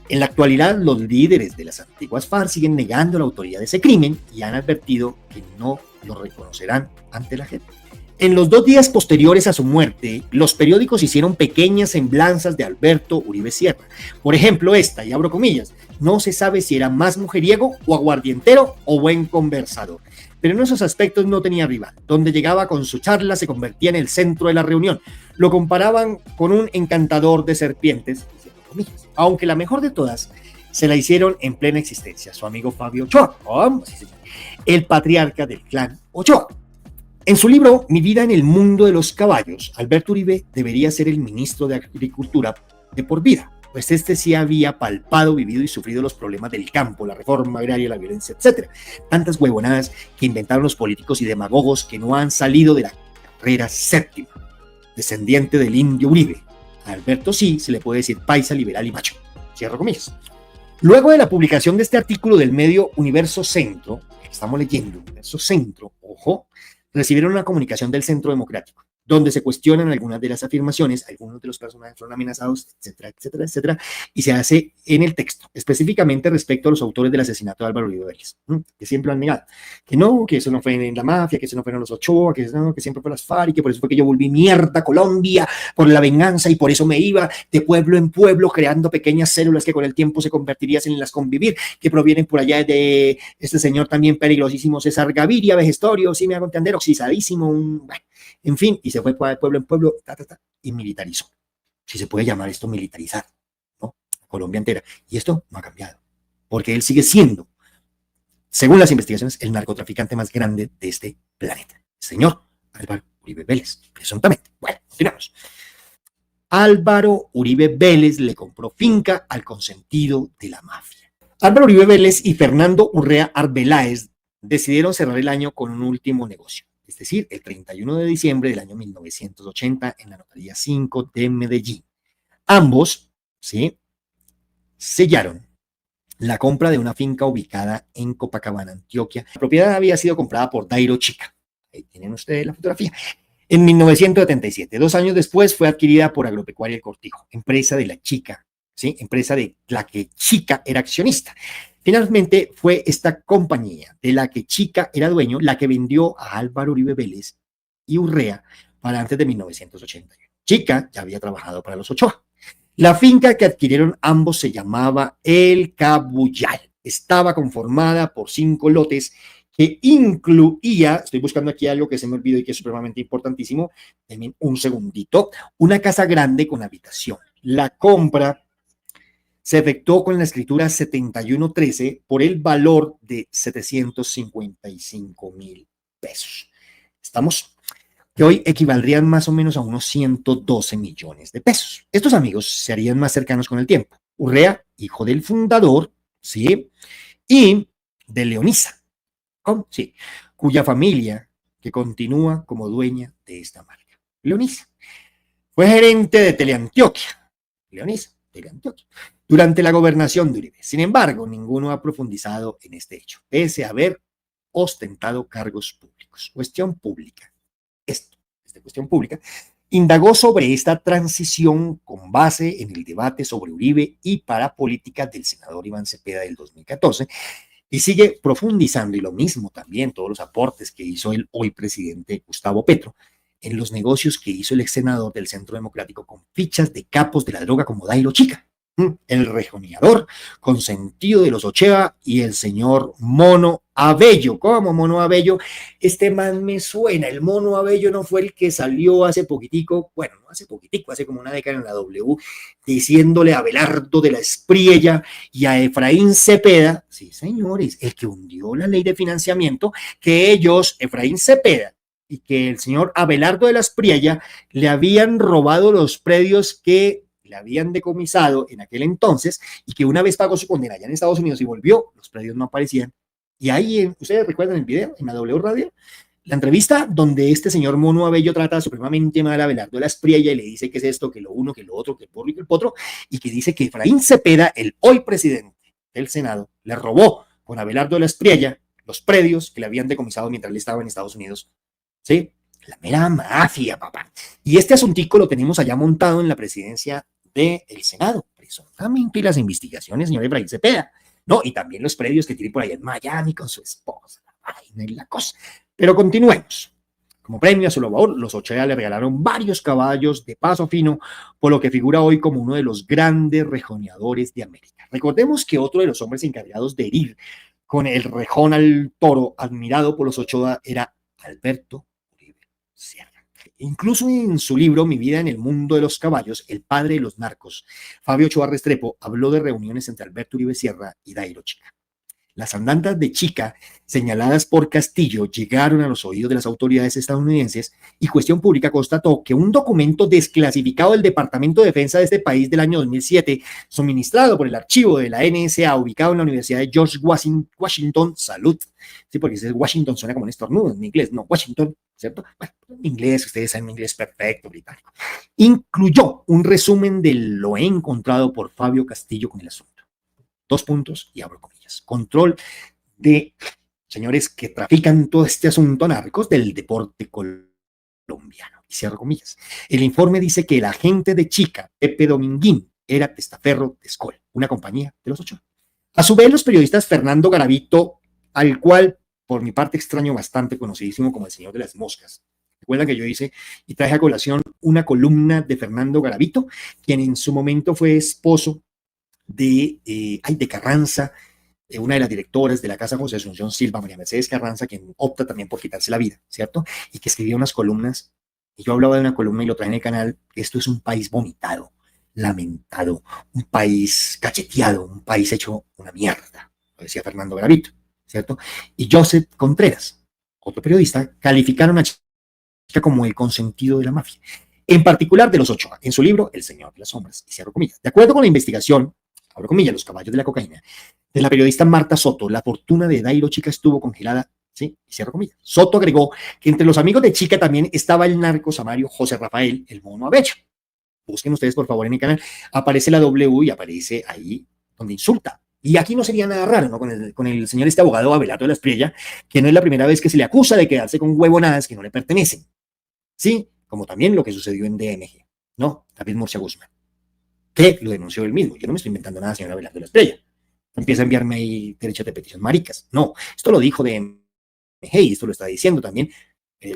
En la actualidad, los líderes de las antiguas FARC siguen negando la autoría de ese crimen y han advertido que no lo reconocerán ante la gente. En los 2 días posteriores a su muerte, los periódicos hicieron pequeñas semblanzas de Alberto Uribe Sierra. Por ejemplo, esta, y abro comillas, no se sabe si era más mujeriego o aguardientero o buen conversador. Pero en esos aspectos no tenía rival. Donde llegaba con su charla se convertía en el centro de la reunión. Lo comparaban con un encantador de serpientes, aunque la mejor de todas se la hicieron en plena existencia, su amigo Fabio Ochoa, el patriarca del clan Ochoa. En su libro Mi vida en el mundo de los caballos, Alberto Uribe debería ser el ministro de Agricultura de por vida, pues este sí había palpado, vivido y sufrido los problemas del campo, la reforma agraria, la violencia, etc. Tantas huevonadas que inventaron los políticos y demagogos que no han salido de la carrera séptima, descendiente del indio Uribe. A Alberto sí se le puede decir paisa, liberal y macho. Cierro comillas. Luego de la publicación de este artículo del medio Universo Centro, que estamos leyendo, Universo Centro, ojo, recibieron una comunicación del Centro Democrático, donde se cuestionan algunas de las afirmaciones, algunos de los personajes fueron amenazados, etcétera, etcétera, etcétera, y se hace en el texto, específicamente respecto a los autores del asesinato de Álvaro Uribe Vélez, que siempre lo han negado, que no, que eso no fue en la mafia, que eso no fueron los Ochoa, que, no, que siempre fue las FARC, y que por eso fue que yo volví mierda a Colombia por la venganza y por eso me iba de pueblo en pueblo creando pequeñas células que con el tiempo se convertirían en las convivir, que provienen por allá de este señor también peligrosísimo César Gaviria, vejestorio, sí me hago entender, oxidadísimo, bueno, en fin, y se fue de pueblo en pueblo, y militarizó. Si se puede llamar esto militarizar, ¿no? Colombia entera. Y esto no ha cambiado, porque él sigue siendo, según las investigaciones, el narcotraficante más grande de este planeta. El señor Álvaro Uribe Vélez, presuntamente. Bueno, continuamos. Álvaro Uribe Vélez le compró finca al consentido de la mafia. Álvaro Uribe Vélez y Fernando Urrea Arbeláez decidieron cerrar el año con un último negocio, es decir, el 31 de diciembre del año 1980 en la Notaría 5 de Medellín. Ambos, ¿sí?, sellaron la compra de una finca ubicada en Copacabana, Antioquia. La propiedad había sido comprada por Dairo Chica. Ahí tienen ustedes la fotografía. En 1977, 2 años después, fue adquirida por Agropecuaria El Cortijo, empresa de la Chica, ¿sí?, empresa de la que Chica era accionista. Finalmente fue esta compañía de la que Chica era dueño la que vendió a Álvaro Uribe Vélez y Urrea para antes de 1981. Chica ya había trabajado para los Ochoa. La finca que adquirieron ambos se llamaba El Cabuyal. Estaba conformada por 5 lotes que incluía, estoy buscando aquí algo que se me olvidó y que es supremamente importantísimo, denme un segundito, una casa grande con habitación. La compra se efectuó con la escritura 7113 por el valor de 755,000 pesos. Estamos, que hoy equivaldrían más o menos a unos 112 millones de pesos. Estos amigos se harían más cercanos con el tiempo. Urrea, hijo del fundador, ¿sí?, y de Leonisa, sí, cuya familia que continúa como dueña de esta marca. Leonisa fue gerente de Teleantioquia. Leonisa, Teleantioquia, durante la gobernación de Uribe. Sin embargo, ninguno ha profundizado en este hecho, pese a haber ostentado cargos públicos. Cuestión pública. Esta cuestión pública indagó sobre esta transición con base en el debate sobre Uribe y para política del senador Iván Cepeda del 2014 y sigue profundizando, y lo mismo también todos los aportes que hizo el hoy presidente Gustavo Petro en los negocios que hizo el ex senador del Centro Democrático con fichas de capos de la droga como Dairo Chica, el rejoneador consentido de los Ochoa y el señor Mono Abello. ¿Cómo Mono Abello? Este man me suena. El Mono Abello no fue el que salió hace poquitico, bueno, no hace poquitico, hace como una década en la W, diciéndole a Abelardo de la Espriella y a Efraín Cepeda, sí señores, el que hundió la ley de financiamiento, que ellos, Efraín Cepeda y que el señor Abelardo de la Espriella le habían robado los predios que le habían decomisado en aquel entonces y que una vez pagó su condena allá en Estados Unidos y volvió, los predios no aparecían. Y ahí, ¿ustedes recuerdan el video en la W Radio? La entrevista donde este señor Mono Abello trata supremamente mal a Abelardo de la Espriella y le dice que es esto, que lo uno, que lo otro, que el porro y que el potro, y que dice que Efraín Cepeda, el hoy presidente del Senado, le robó con Abelardo de la Espriella los predios que le habían decomisado mientras él estaba en Estados Unidos. ¿Sí? La mera mafia, papá. Y este asuntico lo tenemos allá montado en la presidencia del Senado, presuntamente, y las investigaciones, señor Efraín Cepeda, ¿no? Y también los predios que tiene por allá en Miami con su esposa, la vaina y la cosa. Pero continuemos. Como premio a su labor, los Ochoa le regalaron varios caballos de paso fino, por lo que figura hoy como uno de los grandes rejoneadores de América. Recordemos que otro de los hombres encargados de herir con el rejón al toro admirado por los Ochoa era Alberto Uribe Sierra. Incluso en su libro Mi vida en el mundo de los caballos, el padre de los narcos, Fabio Ochoa Restrepo, habló de reuniones entre Alberto Uribe Sierra y Dairo Chica. Las andanzas de Chica, señaladas por Castillo, llegaron a los oídos de las autoridades estadounidenses y Cuestión Pública constató que un documento desclasificado del Departamento de Defensa de este país del año 2007, suministrado por el archivo de la NSA ubicado en la Universidad de George Washington, salud, sí, porque ese Washington suena como un estornudo en inglés, no, Washington, ¿cierto? Bueno, en inglés, ustedes saben inglés perfecto, británico. Incluyó un resumen de lo encontrado por Fabio Castillo con el asunto. dos puntos y abro comillas, control de señores que trafican todo este asunto narcos del deporte colombiano. Y cierro comillas. El informe dice que el agente de Chica, Pepe Dominguín, era testaferro de Skol, una compañía de los Ochoa. A su vez, los periodistas Fernando Garavito, al cual por mi parte extraño bastante, conocidísimo como el señor de las moscas. Recuerdan que yo hice y traje a colación una columna de Fernando Garavito, quien en su momento fue esposo de Carranza, una de las directoras de la Casa José Asunción Silva, María Mercedes Carranza, quien opta también por quitarse la vida, ¿cierto? Y que escribía unas columnas, y yo hablaba de una columna y lo traje en el canal. Esto es un país vomitado, lamentado, un país cacheteado, un país hecho una mierda, lo decía Fernando Garavito, ¿cierto? Y Joseph Contreras, otro periodista, calificaron a Chica como el consentido de la mafia, en particular de los Ochoa, en su libro El Señor de las Sombras, y cierro comillas. De acuerdo con la investigación, abro comillas, los caballos de la cocaína, de la periodista Marta Soto, la fortuna de Dairo Chica estuvo congelada, sí, y cierro comillas. Soto agregó que entre los amigos de Chica también estaba el narco samario José Rafael, el Mono Abello. Busquen ustedes, por favor, en mi canal, aparece la W y aparece ahí donde insulta. Y aquí no sería nada raro, ¿no? Con el señor abogado Abelardo de la Espriella, que no es la primera vez que se le acusa de quedarse con huevonadas que no le pertenecen. Sí, como también lo que sucedió en DMG, ¿no? David Murcia Guzmán, que lo denunció él mismo. Yo no me estoy inventando nada, señor Abelardo de la Espriella. Empieza a enviarme ahí derechos de petición maricas. No, esto lo dijo DMG y esto lo está diciendo también,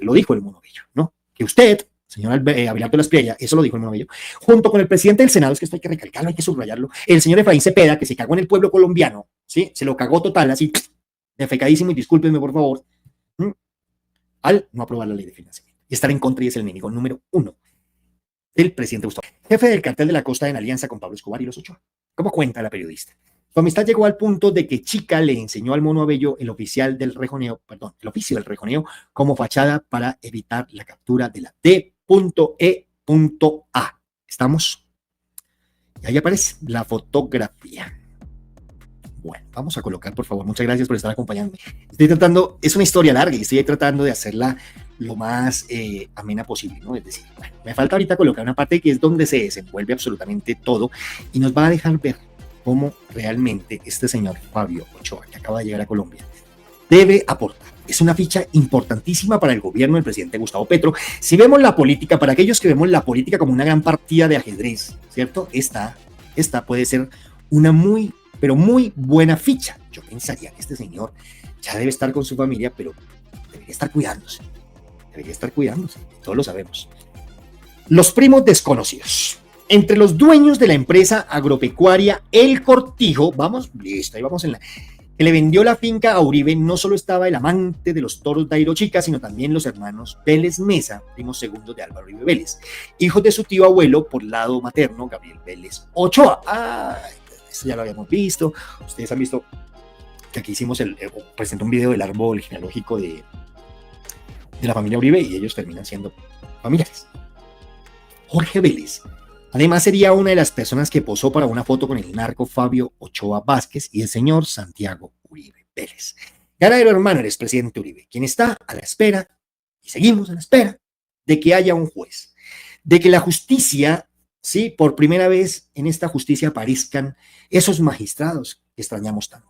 lo dijo el Mono Bello, ¿no? Que usted, señor Abelardo de la Espriella, eso lo dijo el Mono Bello, junto con el presidente del Senado, es que esto hay que recalcarlo, hay que subrayarlo, el señor Efraín Cepeda, que se cagó en el pueblo colombiano, ¿sí? Se lo cagó total, así, defecadísimo, y discúlpenme por favor, al no aprobar la ley de financiamiento y estar en contra, y es el enemigo número 1 del presidente Gustavo, jefe del cartel de la costa en alianza con Pablo Escobar y los Ochoa. ¿Cómo cuenta la periodista? Su amistad llegó al punto de que Chica le enseñó al Mono Abello el oficio del rejoneo como fachada para evitar la captura de la D.E.A. ¿Estamos? Y ahí aparece la fotografía. Bueno, vamos a colocar, por favor. Muchas gracias por estar acompañándome. Estoy tratando, es una historia larga y estoy tratando de hacerla lo más amena posible, ¿no? Es decir, bueno, me falta ahorita colocar una parte que es donde se desenvuelve absolutamente todo y nos va a dejar ver cómo realmente este señor Fabio Ochoa, que acaba de llegar a Colombia, debe aportar. Es una ficha importantísima para el gobierno del presidente Gustavo Petro. Si vemos la política, para aquellos que vemos la política como una gran partida de ajedrez, ¿cierto? Esta puede ser una muy, pero muy buena ficha. Yo pensaría que este señor ya debe estar con su familia, pero debería estar cuidándose. Todos lo sabemos. Los primos desconocidos. Entre los dueños de la empresa agropecuaria El Cortijo, listo, ahí vamos que le vendió la finca a Uribe, no solo estaba el amante de los toros Dairo Chica, sino también los hermanos Vélez Mesa, primos segundos de Álvaro Uribe Vélez, hijos de su tío abuelo por lado materno, Gabriel Vélez Ochoa. Esto ya lo habíamos visto. Ustedes han visto que aquí hicimos presentó un video del árbol genealógico de la familia Uribe y ellos terminan siendo familiares. Jorge Vélez además sería una de las personas que posó para una foto con el narco Fabio Ochoa Vázquez y el señor Santiago Uribe Vélez, ganadero hermano del expresidente Uribe, quien está a la espera, y seguimos a la espera, de que haya un juez, de que la justicia, sí, por primera vez en esta justicia aparezcan esos magistrados que extrañamos tanto.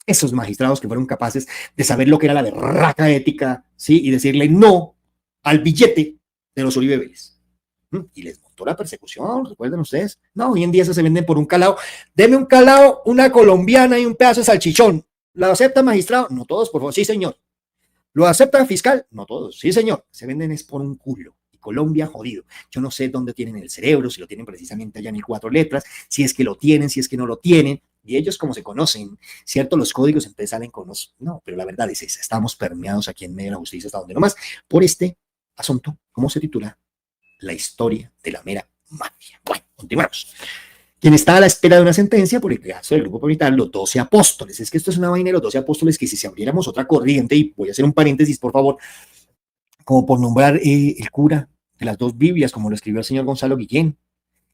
Esos magistrados que fueron capaces de saber lo que era la berraca ética, ¿sí? Y decirle no al billete de los Uribe Vélez. Y les montó la persecución, recuerden ustedes. No, hoy en día se venden por un calao. Deme un calao, una colombiana y un pedazo de salchichón. ¿Lo acepta magistrado? No todos, por favor. Sí, señor. ¿Lo acepta fiscal? No todos. Sí, señor. Se venden es por un culo. Y Colombia, jodido. Yo no sé dónde tienen el cerebro, si lo tienen precisamente allá en el 4 letras, si es que lo tienen, si es que no lo tienen. Y ellos como se conocen, ¿cierto? Los códigos entonces salen con los... No, pero la verdad es esa. Estamos permeados aquí en medio de la justicia, hasta donde nomás, por este asunto. ¿Cómo se titula? La historia de la mera mafia. Bueno, continuamos. Quien está a la espera de una sentencia por el caso del grupo paramilitar, los 12 apóstoles. Es que esto es una vaina de los 12 apóstoles que si abriéramos otra corriente, y voy a hacer un paréntesis, por favor, como por nombrar el cura de las 2 Biblias, como lo escribió el señor Gonzalo Guillén,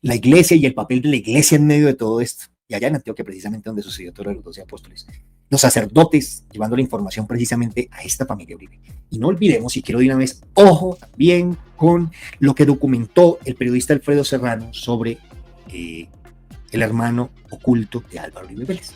la iglesia y el papel de la iglesia en medio de todo esto. Y allá en Antioquia, precisamente donde sucedió todo lo de los 12 apóstoles. Los sacerdotes llevando la información precisamente a esta familia Uribe. Y no olvidemos, y quiero de una vez, ojo también con lo que documentó el periodista Alfredo Serrano sobre el hermano oculto de Álvaro Uribe Vélez.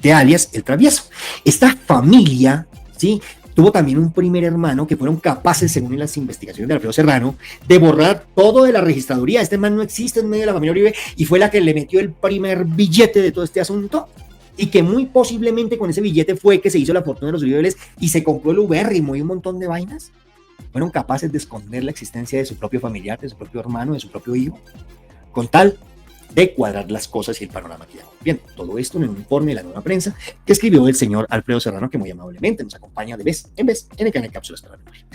de alias El Travieso. Esta familia, ¿sí?, tuvo también un primer hermano que fueron capaces, según las investigaciones de Alfredo Serrano, de borrar todo de la registraduría. Este man no existe en medio de la familia Uribe y fue la que le metió el primer billete de todo este asunto. Y que muy posiblemente con ese billete fue que se hizo la fortuna de los Uribe Vélez y se compró el ubérrimo y un montón de vainas. Fueron capaces de esconder la existencia de su propio familiar, de su propio hermano, de su propio hijo, con tal de cuadrar las cosas y el panorama que ya vamos viendo. Todo esto en un informe de la Nueva Prensa que escribió el señor Alfredo Serrano, que muy amablemente nos acompaña de vez en vez en el canal Cápsulas para la Memoria.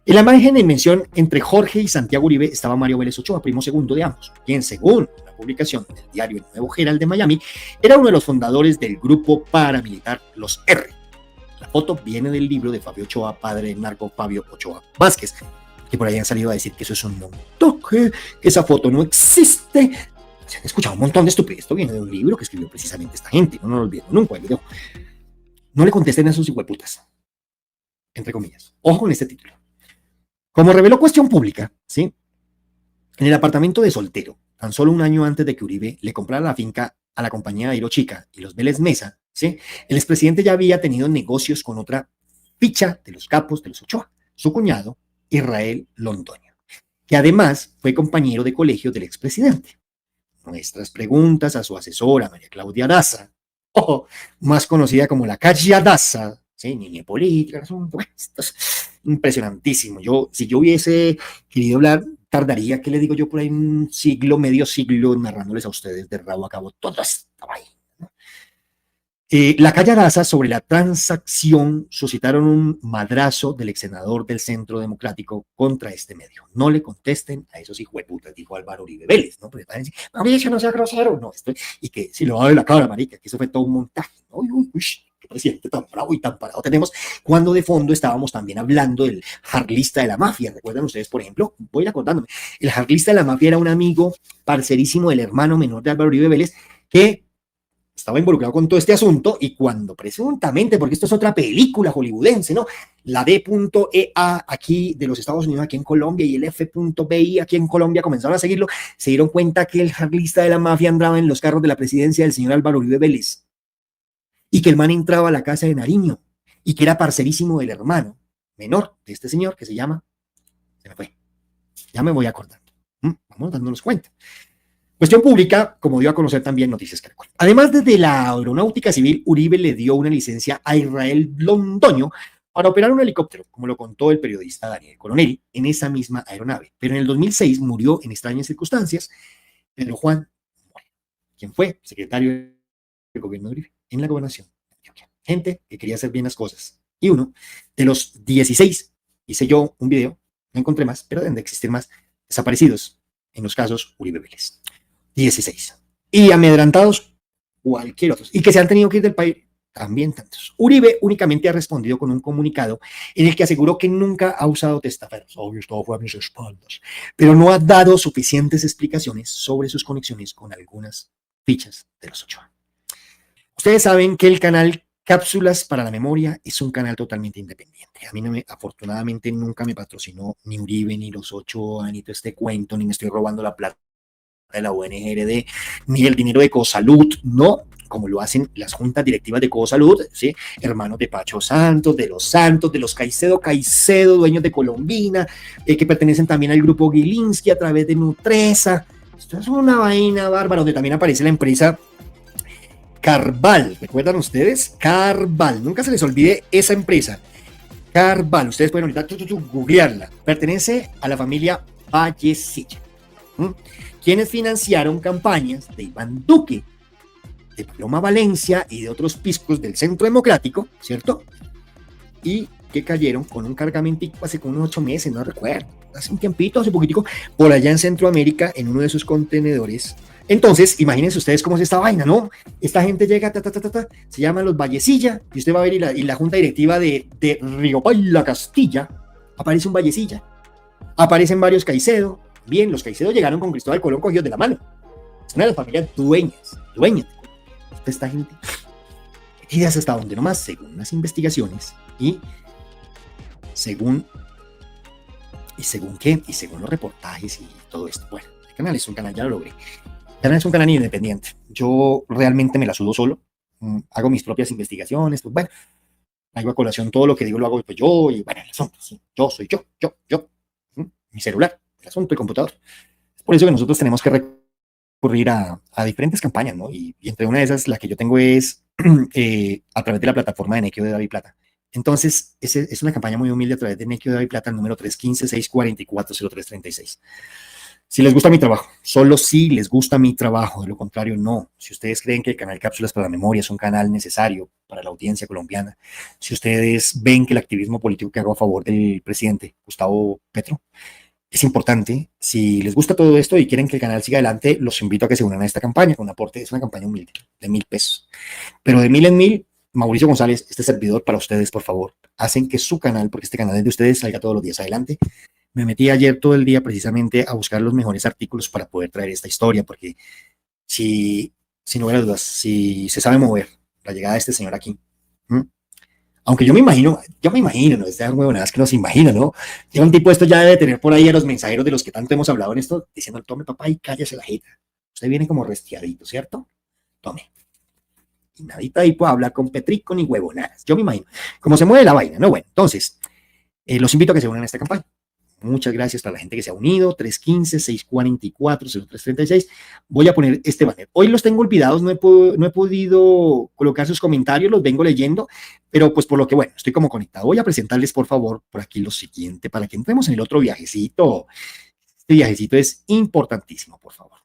En la imagen en mención entre Jorge y Santiago Uribe estaba Mario Vélez Ochoa, primo segundo de ambos, quien según la publicación del diario El Nuevo Herald de Miami, era uno de los fundadores del grupo paramilitar Los R. La foto viene del libro de Fabio Ochoa, padre del narco Fabio Ochoa Vázquez, que por ahí han salido a decir que eso es un montaje, que esa foto no existe. Se han escuchado un montón de estupidez. Esto viene de un libro que escribió precisamente esta gente. No lo olviden nunca el video. No le contesten a esos hijueputas. Entre comillas. Ojo con este título. Como reveló Cuestión Pública, ¿sí?, en el apartamento de Soltero, tan solo un año antes de que Uribe le comprara la finca a la compañía Airo Chica y los Vélez Mesa, ¿sí?, el expresidente ya había tenido negocios con otra ficha de los capos de los Ochoa, su cuñado, Israel Londoño, que además fue compañero de colegio del expresidente. Nuestras preguntas a su asesora, María Claudia Daza, más conocida como la Calle Daza, ¿sí?, niña política, esto es impresionantísimo. Si yo hubiese querido hablar, tardaría, ¿qué le digo yo, por ahí un siglo, medio siglo, narrándoles a ustedes de rabo a cabo toda esta vaina, ¿no? La Calle Daza, sobre la transacción, suscitaron un madrazo del ex senador del Centro Democrático contra este medio. No le contesten a esos hijueputas, dijo Álvaro Uribe Vélez, ¿no? Porque van a decir, Mauricio, no sea grosero. No, y que si lo va a ver la cara, marica, que eso fue todo un montaje. Uy, qué presidente tan bravo y tan parado tenemos, cuando de fondo estábamos también hablando del jarlista de la mafia. ¿Recuerdan ustedes, por ejemplo? Voy a ir acordándome. El jarlista de la mafia era un amigo parcerísimo del hermano menor de Álvaro Uribe Vélez, que estaba involucrado con todo este asunto, y cuando presuntamente, porque esto es otra película hollywoodense, ¿no?, la D.EA aquí de los Estados Unidos, aquí en Colombia, y el F.BI aquí en Colombia comenzaron a seguirlo, se dieron cuenta que el jarlista de la mafia andaba en los carros de la presidencia del señor Álvaro Uribe Vélez, y que el man entraba a la casa de Nariño, y que era parcerísimo del hermano menor de este señor, que se llama, se me fue, ya me voy acordando, vamos dándonos cuenta. Cuestión Pública, como dio a conocer también Noticias Caracol. Además, desde la Aeronáutica Civil, Uribe le dio una licencia a Israel Londoño para operar un helicóptero, como lo contó el periodista Daniel Coronel, en esa misma aeronave. Pero en el 2006 murió en extrañas circunstancias Pedro Juan Moreno, quien fue secretario del gobierno de Uribe en la gobernación de Antioquia. Gente que quería hacer bien las cosas. Y uno de los 16, hice yo un video, no encontré más, pero deben de existir más, desaparecidos en los casos Uribe Vélez. 16. Y amedrantados cualquier otro. Y que se han tenido que ir del país también tantos. Uribe únicamente ha respondido con un comunicado en el que aseguró que nunca ha usado testaferros. Obvio, todo fue a mis espaldas. Pero no ha dado suficientes explicaciones sobre sus conexiones con algunas fichas de los Ochoa. Ustedes saben que el canal Cápsulas para la Memoria es un canal totalmente independiente. A mí afortunadamente nunca me patrocinó ni Uribe, ni los Ochoa, ni todo este cuento, ni me estoy robando la plata de la ONGRD, ni el dinero de Cosalud, no, como lo hacen las juntas directivas de Cosalud, ¿sí?, hermanos de Pacho Santos, de los Caicedo, dueños de Colombina, que pertenecen también al grupo Gilinski a través de Nutresa. Esto es una vaina bárbara, donde también aparece la empresa Carval. ¿Recuerdan ustedes? Carval, nunca se les olvide esa empresa. Carval, ustedes pueden ahorita googlearla. Pertenece a la familia Vallecilla, quienes financiaron campañas de Iván Duque, de Paloma Valencia y de otros piscos del Centro Democrático, ¿cierto? Y que cayeron con un cargamentico hace como unos 8 meses, no recuerdo, hace un tiempito, hace poquitico, por allá en Centroamérica, en uno de sus contenedores. Entonces, imagínense ustedes cómo es esta vaina, ¿no? Esta gente llega, se llaman los Vallecilla, y usted va a ver, y la junta directiva de Riopay, Castilla, aparece un Vallecilla, aparecen varios Caicedo. Bien, los Caicedo llegaron con Cristóbal Colón cogidos de la mano. Es una de las familias dueñas. Esta gente metidas hasta donde nomás, según las investigaciones, y según los reportajes y todo esto. Bueno, el canal es un canal, ya lo logré. El canal es un canal independiente. Yo realmente me la subo solo. hago mis propias investigaciones, pues bueno, traigo a colación todo lo que digo, lo hago pues yo, y bueno, el asunto, sí, yo soy yo, mi celular, el asunto, el computador. Es por eso que nosotros tenemos que recurrir a diferentes campañas, ¿no? Y entre una de esas, la que yo tengo es a través de la plataforma de Nequio de David Plata. Entonces, es una campaña muy humilde a través de Nequio de David Plata, el número 315-644-0336. Si les gusta mi trabajo, solo si les gusta mi trabajo, de lo contrario, no. Si ustedes creen que el canal Cápsulas para la Memoria es un canal necesario para la audiencia colombiana, si ustedes ven que el activismo político que hago a favor del presidente Gustavo Petro es importante, si les gusta todo esto y quieren que el canal siga adelante, los invito a que se unan a esta campaña, con un aporte, es una campaña humilde, de 1.000 pesos. Pero de 1.000 en 1.000, Mauricio González, este servidor para ustedes, por favor, hacen que su canal, porque este canal es de ustedes, salga todos los días adelante. Me metí ayer todo el día precisamente a buscar los mejores artículos para poder traer esta historia, porque si no hubiera dudas, si se sabe mover la llegada de este señor aquí, aunque yo me imagino, no es de huevonadas que nos imagino, ¿no? Llega un tipo, esto ya debe tener por ahí a los mensajeros de los que tanto hemos hablado en esto, diciendo, tome papá y cállese la jeta. Usted viene como restiadito, ¿cierto? Tome. Y nadita ahí puede hablar con Petrico ni huevonadas. Yo me imagino cómo se mueve la vaina, ¿no? Bueno, entonces, los invito a que se unan a esta campaña. Muchas gracias para la gente que se ha unido, 315-644-0336. Voy a poner este banner. Hoy los tengo olvidados, no he podido colocar sus comentarios, los vengo leyendo, pero pues por lo que, bueno, estoy como conectado. Voy a presentarles, por favor, por aquí lo siguiente, para que entremos en el otro viajecito. Este viajecito es importantísimo, por favor.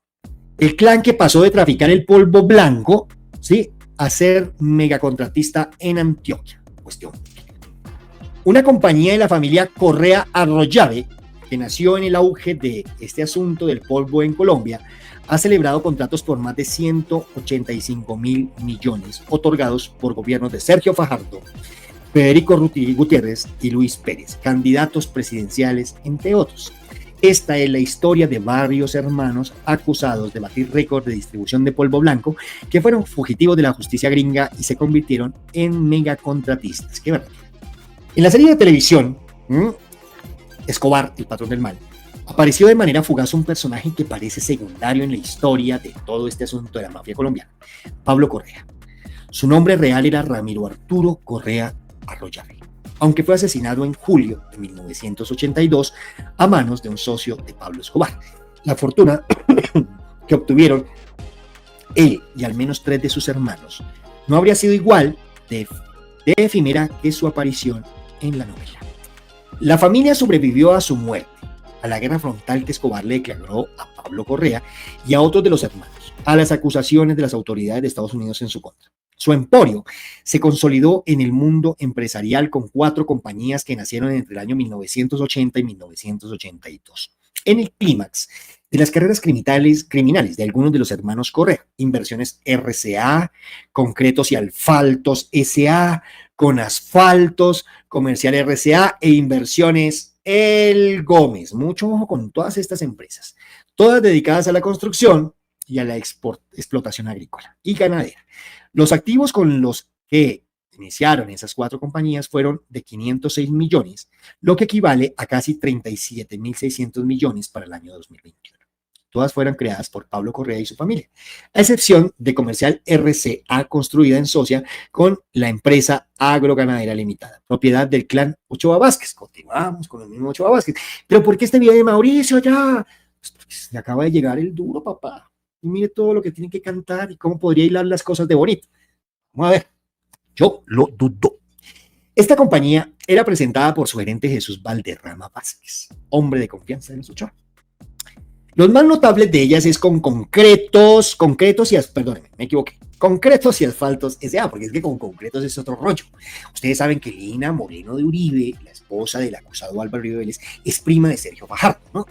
El clan que pasó de traficar el polvo blanco, ¿sí?, a ser megacontratista en Antioquia. Cuestión. Una compañía de la familia Correa Arroyave, que nació en el auge de este asunto del polvo en Colombia, ha celebrado contratos por más de 185.000 millones otorgados por gobiernos de Sergio Fajardo, Federico Gutiérrez y Luis Pérez, candidatos presidenciales, entre otros. Esta es la historia de varios hermanos acusados de batir récord de distribución de polvo blanco que fueron fugitivos de la justicia gringa y se convirtieron en megacontratistas. ¡Qué verdad! En la serie de televisión, Escobar, el patrón del mal, apareció de manera fugaz un personaje que parece secundario en la historia de todo este asunto de la mafia colombiana, Pablo Correa. Su nombre real era Ramiro Arturo Correa Arroyave, aunque fue asesinado en julio de 1982 a manos de un socio de Pablo Escobar. La fortuna que obtuvieron él y al menos 3 de sus hermanos no habría sido igual de efímera que su aparición en la novela. La familia sobrevivió a su muerte, a la guerra frontal que Escobar le declaró a Pablo Correa y a otros de los hermanos, a las acusaciones de las autoridades de Estados Unidos en su contra. Su emporio se consolidó en el mundo empresarial con 4 compañías que nacieron entre el año 1980 y 1982. En el clímax de las carreras criminales de algunos de los hermanos Correa, Inversiones RCA, Concretos y Asfaltos SA, Con Asfaltos, Comercial RCA e Inversiones El Gómez. Mucho ojo con todas estas empresas, todas dedicadas a la construcción y a la explotación agrícola y ganadera. Los activos con los que iniciaron esas 4 compañías fueron de 506 millones, lo que equivale a casi 37.600 millones para el año 2021. Todas fueron creadas por Pablo Correa y su familia, a excepción de Comercial RCA, construida en socia con la empresa Agroganadera Limitada, propiedad del clan Ochoa Vázquez. Continuamos con el mismo Ochoa Vázquez. ¿Pero por qué este video de Mauricio ya? Pues porque se acaba de llegar el duro, papá. Y mire todo lo que tiene que cantar y cómo podría hilar las cosas de bonito. Vamos a ver. Yo lo dudo. Esta compañía era presentada por su gerente Jesús Valderrama Vázquez, hombre de confianza de los Ochoa. Los más notables de ellas es con Concretos y Asfaltos S.A., porque es que con Concretos es otro rollo. Ustedes saben que Lina Moreno de Uribe, la esposa del acusado Álvaro Uribe Vélez, es prima de Sergio Fajardo, ¿no?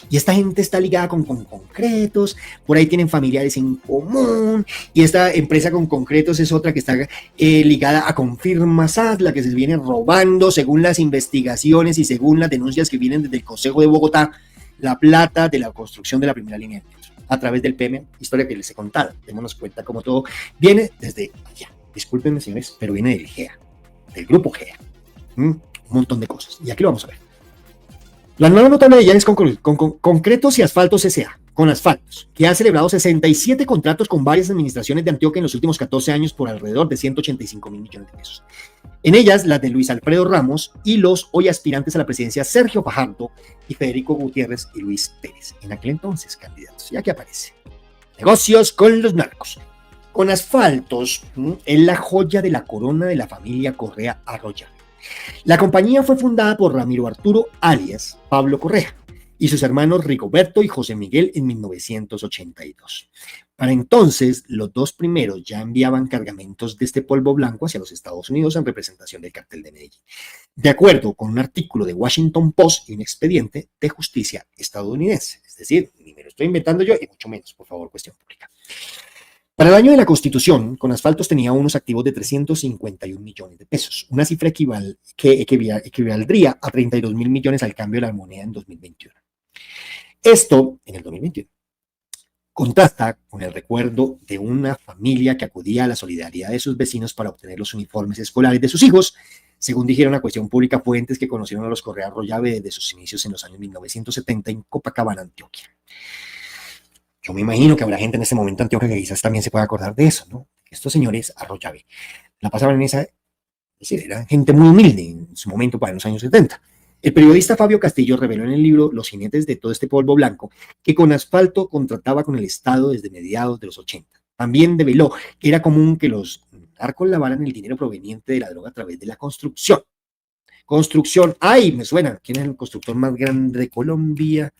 Y esta gente está ligada con Concretos, por ahí tienen familiares en común, y esta empresa con Concretos es otra que está ligada a Confirmasat, la que se viene robando, según las investigaciones y según las denuncias que vienen desde el Consejo de Bogotá, la plata de la construcción de la primera línea del metro, a través del PM, historia que les he contado. Démonos cuenta cómo todo viene desde allá. Discúlpenme, señores, pero viene del GEA, del grupo GEA. Un montón de cosas. Y aquí lo vamos a ver. La nueva notable de ella es con Concretos y Asfaltos S.A., con Asfaltos, que ha celebrado 67 contratos con varias administraciones de Antioquia en los últimos 14 años por alrededor de 185 mil millones de pesos. En ellas, las de Luis Alfredo Ramos y los hoy aspirantes a la presidencia Sergio Fajardo y Federico Gutiérrez y Luis Pérez, en aquel entonces candidatos. Ya que aparece. Negocios con los narcos. Con Asfaltos es la joya de la corona de la familia Correa Arroyave. La compañía fue fundada por Ramiro Arturo alias Pablo Correa y sus hermanos Rigoberto y José Miguel en 1982. Para entonces, los dos primeros ya enviaban cargamentos de este polvo blanco hacia los Estados Unidos en representación del Cartel de Medellín, de acuerdo con un artículo de Washington Post y un expediente de justicia estadounidense. Es decir, ni me lo estoy inventando yo y mucho menos, por favor, cuestión pública. Para el año de la Constitución, con Asfaltos tenía unos activos de 351 millones de pesos, una cifra que equivaldría a 32 mil millones al cambio de la moneda en 2021. Esto, en el 2021, contrasta con el recuerdo de una familia que acudía a la solidaridad de sus vecinos para obtener los uniformes escolares de sus hijos, según dijeron a Cuestión Pública fuentes que conocieron a los Correa Arroyave desde sus inicios en los años 1970 en Copacabana, Antioquia. Yo me imagino que habrá gente en este momento en Antioquia que quizás también se pueda acordar de eso, ¿no? Estos señores Arroyave la pasaban en esa, es decir, era gente muy humilde en su momento para los años 70. El periodista Fabio Castillo reveló en el libro Los jinetes de todo este polvo blanco que con Asfalto contrataba con el Estado desde mediados de los 80. También reveló que era común que los narcos lavaran el dinero proveniente de la droga a través de la construcción. Construcción, ¡ay! Me suena. ¿Quién es el constructor más grande de Colombia?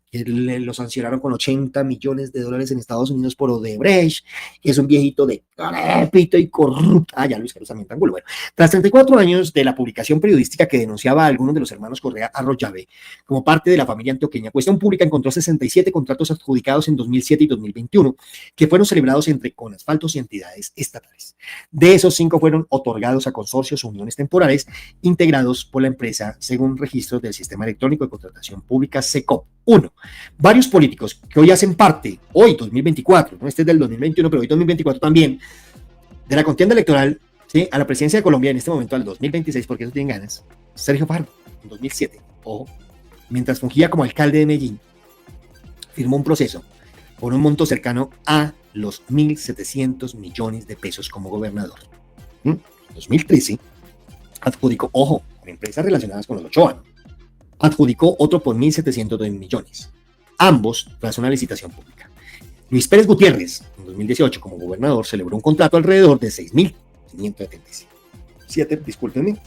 Que lo sancionaron con 80 millones de dólares en Estados Unidos por Odebrecht, que es un viejito decrépito y corrupto. Ah, ya Luis Carlos también tan bueno. Tras 34 años de la publicación periodística que denunciaba a algunos de los hermanos Correa Arroyave como parte de la familia antioqueña, Cuestión Pública encontró 67 contratos adjudicados en 2007 y 2021 que fueron celebrados entre con Asfaltos y entidades estatales. De esos 5 fueron otorgados a consorcios o uniones temporales integrados por la empresa según registros del Sistema Electrónico de Contratación Pública SECOP. 1. Varios políticos que hoy hacen parte, hoy 2024, ¿no? Este es del 2021, pero hoy 2024 también, de la contienda electoral, ¿sí?, a la presidencia de Colombia en este momento al 2026, porque eso tienen ganas. Sergio Fajardo, en 2007, ojo, mientras fungía como alcalde de Medellín, firmó un proceso por un monto cercano a los 1.700 millones de pesos como gobernador. En 2013, adjudicó, ojo, con empresas relacionadas con los Ochoa, ¿no?, adjudicó otro por 1.702 millones, ambos tras una licitación pública. Luis Pérez Gutiérrez, en 2018, como gobernador, celebró un contrato alrededor de 6.577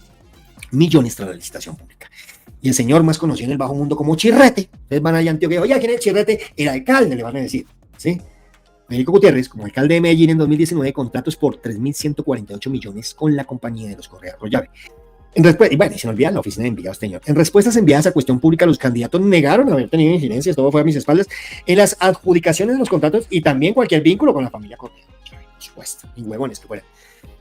millones tras la licitación pública. Y el señor más conocido en el bajo mundo como Chirrete, ustedes van allá a Antioquia, oye, ¿quién es el Chirrete? El alcalde, le van a decir, ¿sí? Federico Gutiérrez, como alcalde de Medellín en 2019, contratos por 3.148 millones con la compañía de los Correa Arroyave. Y bueno, se me olvida la oficina de enviados, señor. En respuestas enviadas a Cuestión Pública, los candidatos negaron haber tenido incidencias, todo fue a mis espaldas, en las adjudicaciones de los contratos y también cualquier vínculo con la familia Correa. Por supuesto, ni huevones que fueran.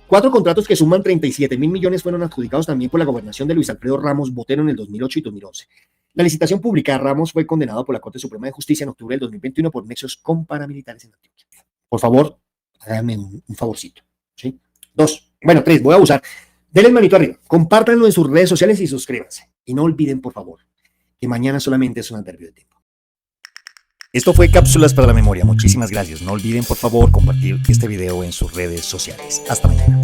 4 contratos que suman 37 mil millones fueron adjudicados también por la gobernación de Luis Alfredo Ramos Botero en el 2008 y 2011. La licitación pública de Ramos fue condenado por la Corte Suprema de Justicia en octubre del 2021 por nexos con paramilitares en Antioquia. Por favor, háganme un favorcito, ¿sí? 2, bueno, 3, voy a abusar. Denle manito arriba, compártanlo en sus redes sociales y suscríbanse. Y no olviden, por favor, que mañana solamente es un adverbio de tiempo. Esto fue Cápsulas para la Memoria. Muchísimas gracias. No olviden, por favor, compartir este video en sus redes sociales. Hasta mañana.